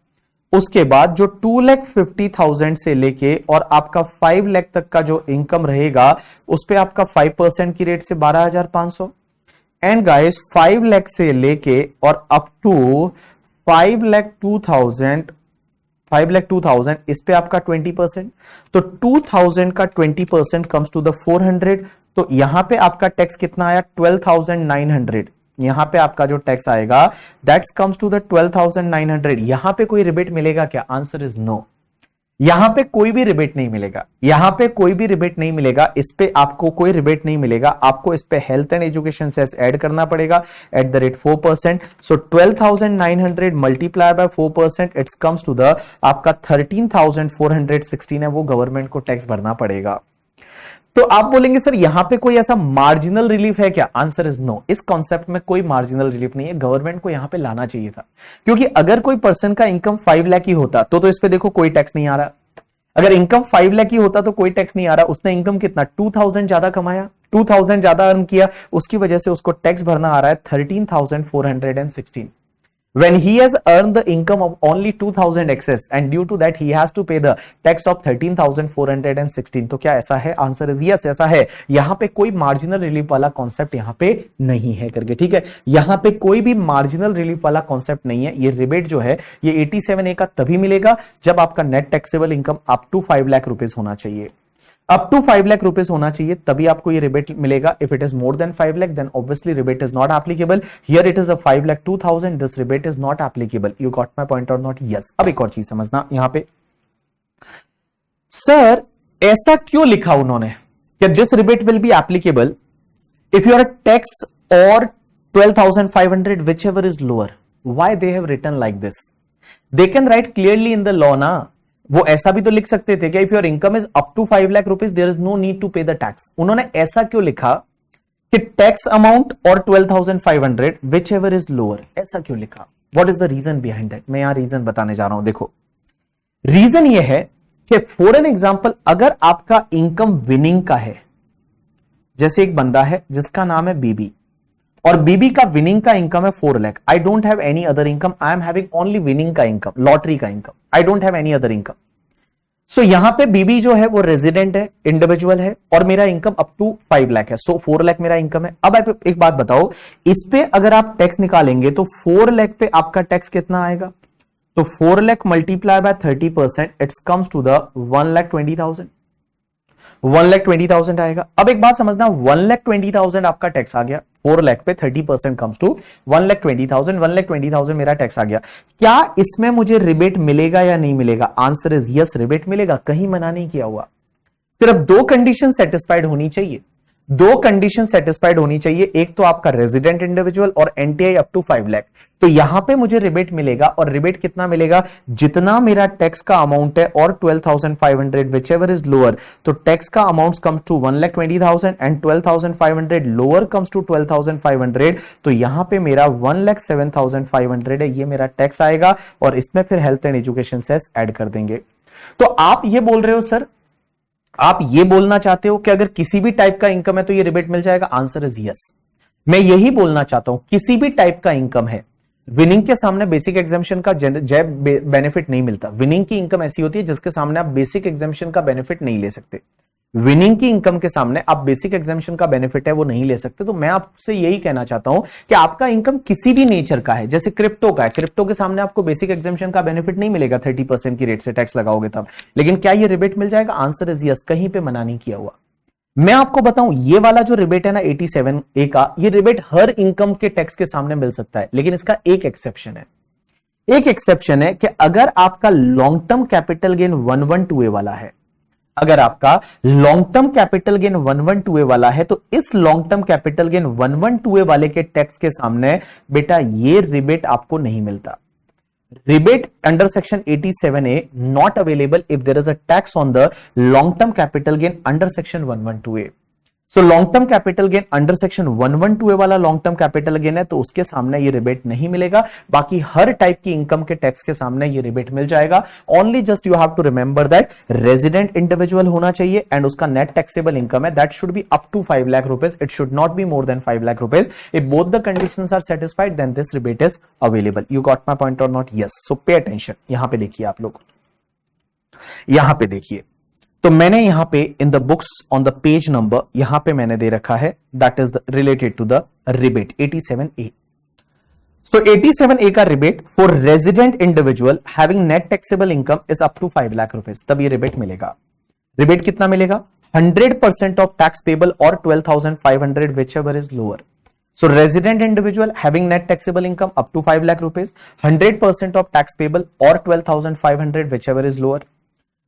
उसके बाद जो 2,50,000 से लेके और आपका 5 लाख तक का जो इनकम रहेगा उस पे आपका 5% की रेट से 12,500, एंड गाइस 5 लाख से लेके और अप टू 5,02,000 इस पे आपका 20%, तो 2,000 का 20% कम्स टू द 400। तो यहां पे आपका टैक्स कितना आया, 12,900। यहां पे आपका जो टैक्स आएगा दैट्स कम्स टू द 12,900। यहां पे कोई रिबेट मिलेगा क्या, आंसर इज नो। यहां पे कोई भी रिबेट नहीं मिलेगा, यहां पे कोई भी रिबेट नहीं मिलेगा, इस पे आपको कोई रिबेट नहीं मिलेगा। आपको इस पे health and education cess add करना पड़ेगा at the rate 4%। So 12,900 multiply by 4%, it's comes to the आपका 13,416 है, वो गवर्नमेंट को टैक्स भरना पड़ेगा। तो आप बोलेंगे सर यहां पे कोई ऐसा मार्जिनल रिलीफ है क्या, आंसर इज नो। इस कॉन्सेप्ट में कोई मार्जिनल रिलीफ नहीं है, गवर्नमेंट को यहां पे लाना चाहिए था, क्योंकि अगर कोई पर्सन का इनकम 5 लाख ही होता तो इस पे देखो कोई टैक्स नहीं आ रहा। अगर इनकम 5 लाख ही होता तो कोई टैक्स नहीं आ रहा। उसने इनकम कितना 2,000 ज्यादा कमाया, 2,000 ज्यादा अर्न किया, उसकी वजह से उसको टैक्स भरना आ रहा है 13,416 when he has earned the income of only 2,000 excess, and due to that he has to pay the tax of 13,416। तो क्या ऐसा है, आंसर इज यस, ऐसा है। यहां पे कोई मार्जिनल रिलीफ वाला कॉन्सेप्ट यहां पे नहीं है करके, ठीक है। यहां पे कोई भी मार्जिनल रिलीफ वाला कॉन्सेप्ट नहीं है। ये रिबेट जो है ये 87A का तभी मिलेगा जब आपका net taxable income up to 5 lakh rupees होना चाहिए, अप टू 5 लाख रुपीज होना चाहिए, तभी आपको ये रिबेट मिलेगा। If it is more than 5 lakh then obviously rebate is not applicable. Here it is a 5,02,000, this rebate is not applicable. You got my point or not, yes. अब एक और चीज समझना यहां पे, सर ऐसा क्यों लिखा उन्होंने कि this rebate will be applicable if your tax और 12,500 whichever is lower, why they have written like this। They can write clearly in the law ना, वो ऐसा भी तो लिख सकते थे कि if your income is up to 5 lakh rupees there is no need to pay the tax. उन्होंने ऐसा क्यों लिखा कि टैक्स अमाउंट और 12,500 विच एवर इज लोअर, ऐसा क्यों लिखा? What is the reason behind that? मैं यहां रीजन बताने जा रहा हूं। देखो रीजन ये है कि फॉर एन एग्जांपल अगर आपका इनकम विनिंग का है, जैसे एक बंदा है जिसका नाम है बीबी और बीबी का विनिंग का इनकम है 4 lakh, I don't have any other income, I am having only winning का इनकम, लॉटरी का income, I don't have any other income. So यहां पे बीबी जो है वो रेजिडेंट है, इंडिविजुअल है और मेरा इनकम अप टू 5 लाख है, सो 4 लाख मेरा इनकम है। अब आप एक बात बताओ, इस पे अगर आप टैक्स निकालेंगे तो 4 लाख पे आपका टैक्स कितना आएगा? तो 4 lakh multiply by 30% it's comes to the 1,20,000, 1,20,000 आएगा। अब एक बात समझना, 1,20,000 आपका टैक्स आ गया, 4 लाख पे 30% कम्स टू 1,20,000, 1,20,000 मेरा टैक्स आ गया। क्या इसमें मुझे रिबेट मिलेगा या नहीं मिलेगा? आंसर इज यस, रिबेट मिलेगा, कहीं मना नहीं किया हुआ। सिर्फ 2 कंडीशन सेटिस्फाइड होनी चाहिए, 2 कंडीशन सेटिस्फाइड होनी चाहिए, एक तो आपका रेजिडेंट इंडिविजुअल और एनटीआई अप टू 5 लाख। तो यहां पे मुझे रिबेट मिलेगा और रिबेट कितना मिलेगा? जितना मेरा टैक्स का अमाउंट है और 12,500 विच एवर इज लोअर, तो टैक्स का amount comes to 1,20,000 and 12,500 lower comes to 12,500, तो यहां पे मेरा 1,07,500 है, ये मेरा टैक्स आएगा और इसमें फिर health and education cess add कर देंगे। तो आप ये बोल रहे हो सर, आप ये बोलना चाहते हो कि अगर किसी भी टाइप का इनकम है तो ये रिबेट मिल जाएगा? आंसर इज यस, मैं यही बोलना चाहता हूं, किसी भी टाइप का इनकम है, विनिंग के सामने बेसिक एग्जेम्पशन का जय बेनिफिट नहीं मिलता। विनिंग की इनकम ऐसी होती है जिसके सामने आप बेसिक एग्जेम्पशन का बेनिफिट नहीं ले सकते। विनिंग की इनकम के सामने आप बेसिक एग्जेम्पशन का बेनिफिट है वो नहीं ले सकते। तो मैं आपसे यही कहना चाहता हूं कि आपका इनकम किसी भी नेचर का है, जैसे क्रिप्टो का है, क्रिप्टो के सामने आपको बेसिक एग्जेम्पशन का बेनिफिट नहीं मिलेगा 30% की रेट से टैक्स लगाओगे तब, लेकिन क्या ये रिबेट मिल जाएगा? आंसर इज यस, कहीं पे मना नहीं किया हुआ। मैं आपको बताऊं, ये वाला जो रिबेट है ना 87A का, ये रिबेट हर इनकम के टैक्स के सामने मिल सकता है, लेकिन इसका एक एक्सेप्शन है। एक एक्सेप्शन है कि अगर आपका long term capital gain 112A वाला है, अगर आपका long term capital gain 112A वाला है, तो इस long term capital gain 112A वाले के टैक्स के सामने बेटा ये रिबेट आपको नहीं मिलता। Rebate under section 87A not available if there is a tax on the long term capital gain under section 112A. So long term capital gain under section 112A वाला long term capital gain है, तो उसके सामने ये rebate नहीं मिलेगा। बाकी हर टाइप की इनकम के टैक्स के सामने ये रिबेट मिल जाएगा। Only just you have to remember that resident individual होना चाहिए एंड उसका नेट टैक्सेबल इनकम है that should be up to 5 lakh rupees, it should not be more than 5 lakh rupees. If both the conditions are satisfied then this rebate is available. You got my point or not? Yes. So pay attention, यहां पे देखिए आप लोग, यहां पे देखिए, तो मैंने यहां पे in the books on the page number यहां पे मैंने दे रखा है that is related to the rebate 87A। So 87A का rebate for resident individual having net taxable income is up to 5 lakh rupees, तब ये रिबेट मिलेगा। रिबेट कितना मिलेगा? 100% ऑफ टैक्स पेबल और 12,500 whichever is lower. So resident individual having net taxable income up to 5 lakh rupees, 100% of tax payable or 12,500 whichever is lower.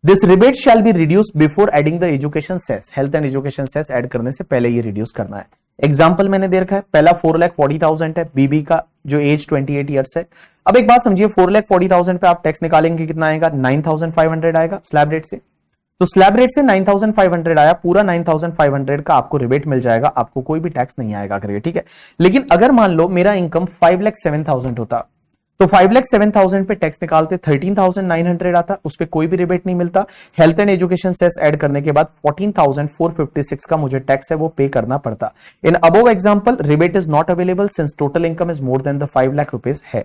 This rebate shall be reduced before adding the education cess. Health and education cess add करने से पहले ये reduce करना है। Example मैंने दे रखा है, पहला 4,40,000 है, बीबी का जो एज 28 ईयर्स है। अब एक बात समझिए, 4,40,000 पे आप टैक्स निकालेंगे, कितना आएगा? 9,500 आएगा स्लैब रेट से। तो स्लैब रेट से 9,500 आया, पूरा 9,500 का आपको रिबेट मिल जाएगा, आपको कोई भी टैक्स नहीं आएगा करिए, ठीक है। लेकिन अगर मान लो मेरा इनकम 5,07,000 होता, तो 5,07,000 पे टैक्स निकालते 13,900 आता, उस पे कोई भी रिबेट नहीं मिलता। Health and education cess add करने के बाद 14,456 का मुझे टैक्स है वो पे करना पड़ता। In above example rebate is not available since total income is more than the 5 lakh rupees है।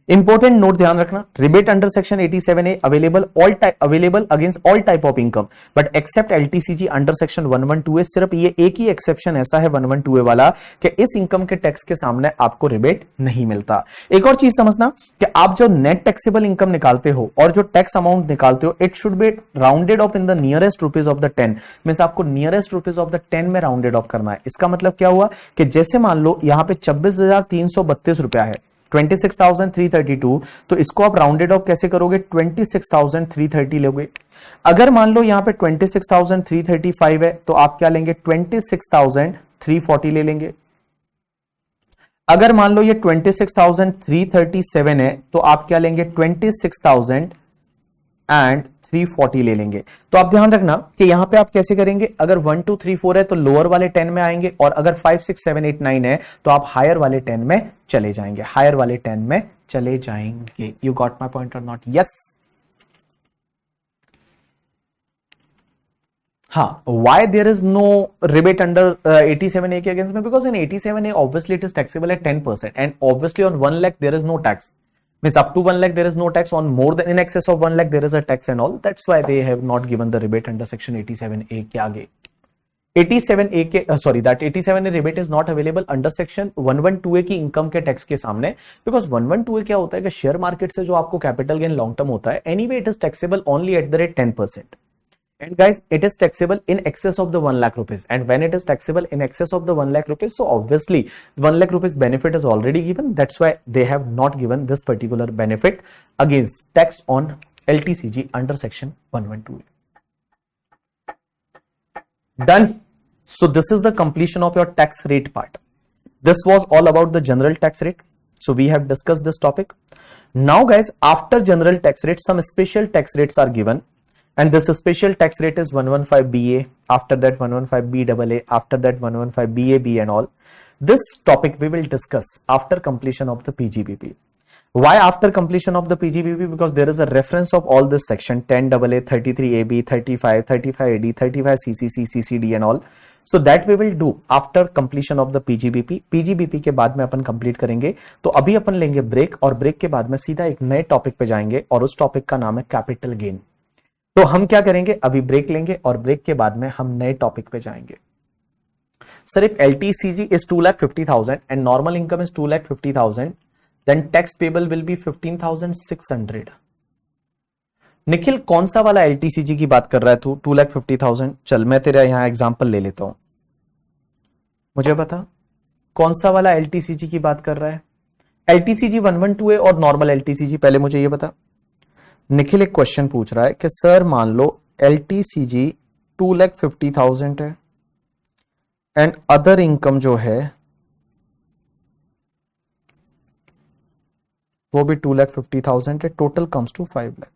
इंपॉर्टेंट नोट ध्यान रखना, rebate under section 87A available against all type of income but except LTCG under section 112A। सिर्फ ये एक ही exception ऐसा है 112A वाला कि इस इनकम के टैक्स के सामने आपको रिबेट नहीं मिलता। एक और चीज समझना कि आप जो नेट टैक्सेबल इनकम निकालते हो और जो टैक्स अमाउंट निकालते हो, it should be rounded off in the nearest rupees of the 10। Means आपको नियरेस्ट रुपीज ऑफ द 10 में राउंडेड ऑफ करना है। इसका मतलब क्या हुआ कि जैसे मान लो यहां पे 26,332 रुपया है, 26,332, तो इसको आप राउंडेड ऑफ कैसे करोगे? 26,330 लोगे। अगर मान लो यहां पे 26,335 है, तो आप क्या लेंगे? 26,340 ले लेंगे। अगर मान लो ये 26,337 है तो आप क्या लेंगे 26,340 ले लेंगे। तो आप ध्यान रखना कि यहां पे आप कैसे करेंगे, अगर 1 2 3 4 है तो लोअर वाले 10 में आएंगे, और अगर 5 6 7 8 9 है तो आप हायर वाले 10 में चले जाएंगे, हायर वाले 10 में चले जाएंगे। You got my point or not? Yes. हाँ, why there is no rebate under 87A के against में? Because in 87A obviously it is taxable at 10%, and obviously on 1 lakh there is no tax. Means up to 1 lakh there is no tax, on more than in excess of 1 lakh there is a tax and all. That's why they have not given the rebate under section 87A के आगे। 87A के that 87A rebate is not available under section 112A की income के tax के सामने, because 112A क्या होता है कि शेयर मार्केट से जो आपको कैपिटल गेन लॉन्ग टर्म होता है, anyway it is taxable only at the rate 10%. And guys, it is taxable in excess of the 1 lakh rupees. And when it is taxable in excess of the 1 lakh rupees, so obviously 1 lakh rupees benefit is already given. That's why they have not given this particular benefit against tax on LTCG under section 112A. Done. So this is the completion of your tax rate part. This was all about the general tax rate. So we have discussed this topic. Now guys, after general tax rate, some special tax rates are given. And this special tax rate is 115BA, after that 115BAA, after that 115BAB and all. This topic we will discuss after completion of the PGBP. Why after completion of the PGBP? Because there is a reference of all this section 10AA, 33AB, 35, 35AD, 35CCC, CCD and all. So that we will do after completion of the PGBP. PGBP के बाद में अपन complete करेंगे। तो अभी अपन लेंगे break, और break के बाद में सीधा एक नए टॉपिक पे जाएंगे, और उस टॉपिक का नाम है कैपिटल गेन। तो हम क्या करेंगे, अभी ब्रेक लेंगे और ब्रेक के बाद में हम नए टॉपिक पे जाएंगे। Sir if LTCG is 2,50,000 and normal income is 2,50,000, then tax payable will be 15,600। Nikhil कौन सा वाला LTCG की बात कर रहा है तू? 2,50,000। चल मैं तेरा यहां एग्जांपल ले लेता हूं, मुझे बता कौन सा वाला LTCG की बात कर रहा है? LTCG 112A और नॉर्मल LTCG? पहले मुझे ये बता। निखिल एक क्वेश्चन पूछ रहा है कि सर मान लो LTCG 2,50,000 है एंड अदर इनकम जो है वो भी 2,50,000 है, total comes to 5 lakh.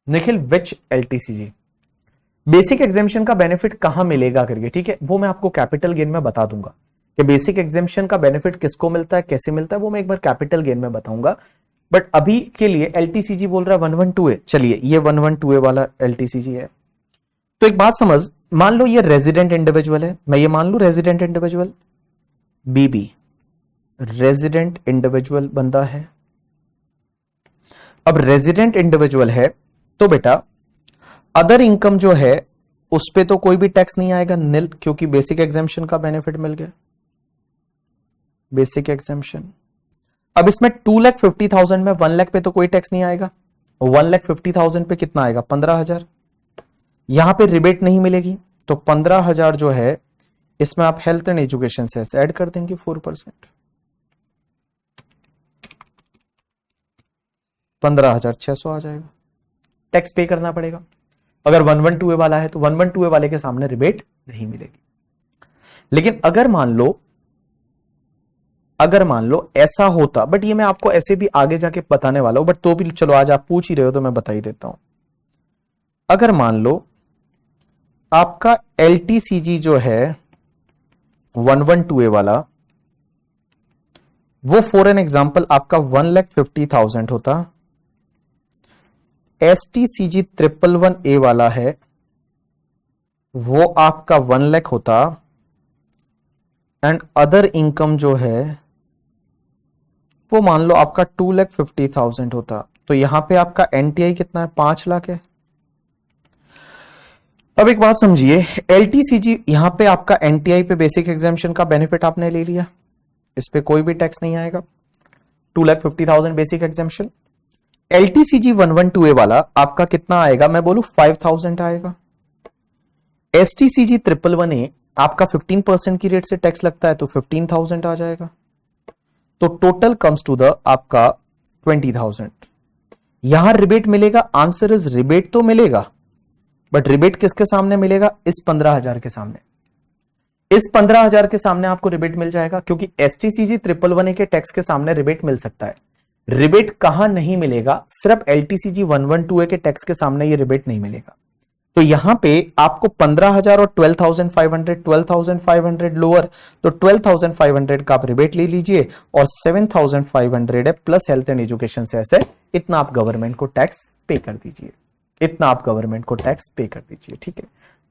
Nikhil which LTCG? Basic exemption का बेनिफिट कहां मिलेगा करके, ठीक है, वो मैं आपको कैपिटल गेन में बता दूंगा कि बेसिक एग्जेम्पशन का बेनिफिट किसको मिलता है, कैसे मिलता है, वो मैं एक बार कैपिटल गेन में बताऊंगा। बट अभी के लिए LTCG बोल रहा है 112A। चलिए ये 112A वाला LTCG है। तो एक बात समझ, मान लो ये रेजिडेंट इंडिविजुअल है, मैं ये मान लू resident individual BB, resident individual बंदा है। अब रेजिडेंट इंडिविजुअल है तो बेटा अदर इनकम जो है उस पे तो कोई भी टैक्स नहीं आएगा, निल, क्योंकि बेसिक एग्जेम्पशन का बेनिफिट मिल गया, बेसिक एग्जेम्पशन। अब इसमें 2,50,000 में 1 लाख पे तो कोई टैक्स नहीं आएगा, 1,50,000 पे कितना आएगा? 15,000। यहां पे रिबेट नहीं मिलेगी, तो 15,000 जो है इसमें आप हेल्थ एंड एजुकेशन से ऐड कर देंगे 4%, 15,600 आ जाएगा। टैक्स पे करना पड़ेगा। अगर 112A वाला है तो 112A वाले के सामने रिबेट नहीं मिलेगी। लेकिन अगर मान लो ऐसा होता, बट ये मैं आपको ऐसे भी आगे जाके बताने वाला हूं, बट तो भी चलो आज आप पूछ ही रहे हो तो मैं बता ही देता हूं। अगर मान लो आपका LTCG जो है 112A वाला, वो फॉर एन एग्जांपल आपका 1,50,000 होता, STCG 111A वाला है वो आपका 1 लाख होता, एंड अदर इनकम जो है वो मान लो आपका 2,50,000 होता, तो यहां पे आपका NTI कितना है? 5 लाख है। अब एक बात समझिए, LTCG यहां पे आपका NTI पे बेसिक एग्जेम्पशन का बेनिफिट आपने ले लिया, इस पे कोई भी टैक्स नहीं आएगा, 2,50,000 बेसिक एग्जेम्पशन। LTCG 112A वाला आपका कितना आएगा? मैं बोलूं 5,000 आएगा। STCG 111A आपका 15% की रेट से टैक्स लगता है तो 15,000 आ जाएगा, तो टोटल कम्स टू द आपका 20,000। यहां रिबेट मिलेगा? आंसर इज रिबेट तो मिलेगा, बट रिबेट किसके सामने मिलेगा? इस 15,000 के सामने। इस 15,000 के सामने आपको रिबेट मिल जाएगा, क्योंकि STCG 111A के टैक्स के सामने रिबेट मिल सकता है। रिबेट कहां नहीं मिलेगा, सिर्फ LTCG 112A के टैक्स के सामने ये रिबेट नहीं मिलेगा। तो यहां पे आपको 15,000 और 12,500 लोअर, तो 12,500 का आप रिबेट ले लीजिए और 7,500 है प्लस हेल्थ एंड एजुकेशन से ऐसे, इतना आप गवर्नमेंट को टैक्स पे कर दीजिए, इतना आप गवर्नमेंट को टैक्स पे कर दीजिए, ठीक है।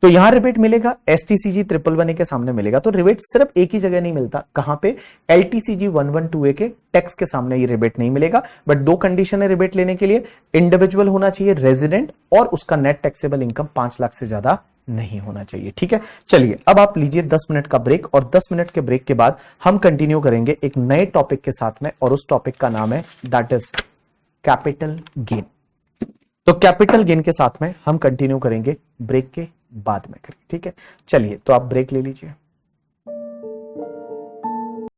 तो यहां रिबेट मिलेगा, STCG 111A के सामने मिलेगा। तो रिबेट सिर्फ एक ही जगह नहीं मिलता, कहां पे, LTCG 112A के टैक्स के सामने ये रिबेट नहीं मिलेगा। बट दो कंडीशन है रिबेट लेने के लिए, इंडिविजुअल होना चाहिए रेजिडेंट और उसका नेट टैक्सेबल इनकम 5 लाख से ज्यादा नहीं होना चाहिए, ठीक है। चलिए अब आप लीजिए 10 मिनट का ब्रेक, और 10 मिनट के ब्रेक के बाद हम कंटिन्यू करेंगे एक नए टॉपिक के साथ में, और उस टॉपिक का नाम है दैट इज कैपिटल गेन। तो कैपिटल गेन के साथ में हम कंटिन्यू करेंगे ब्रेक के बाद में करेंगे, ठीक है। चलिए तो आप ब्रेक ले लीजिए।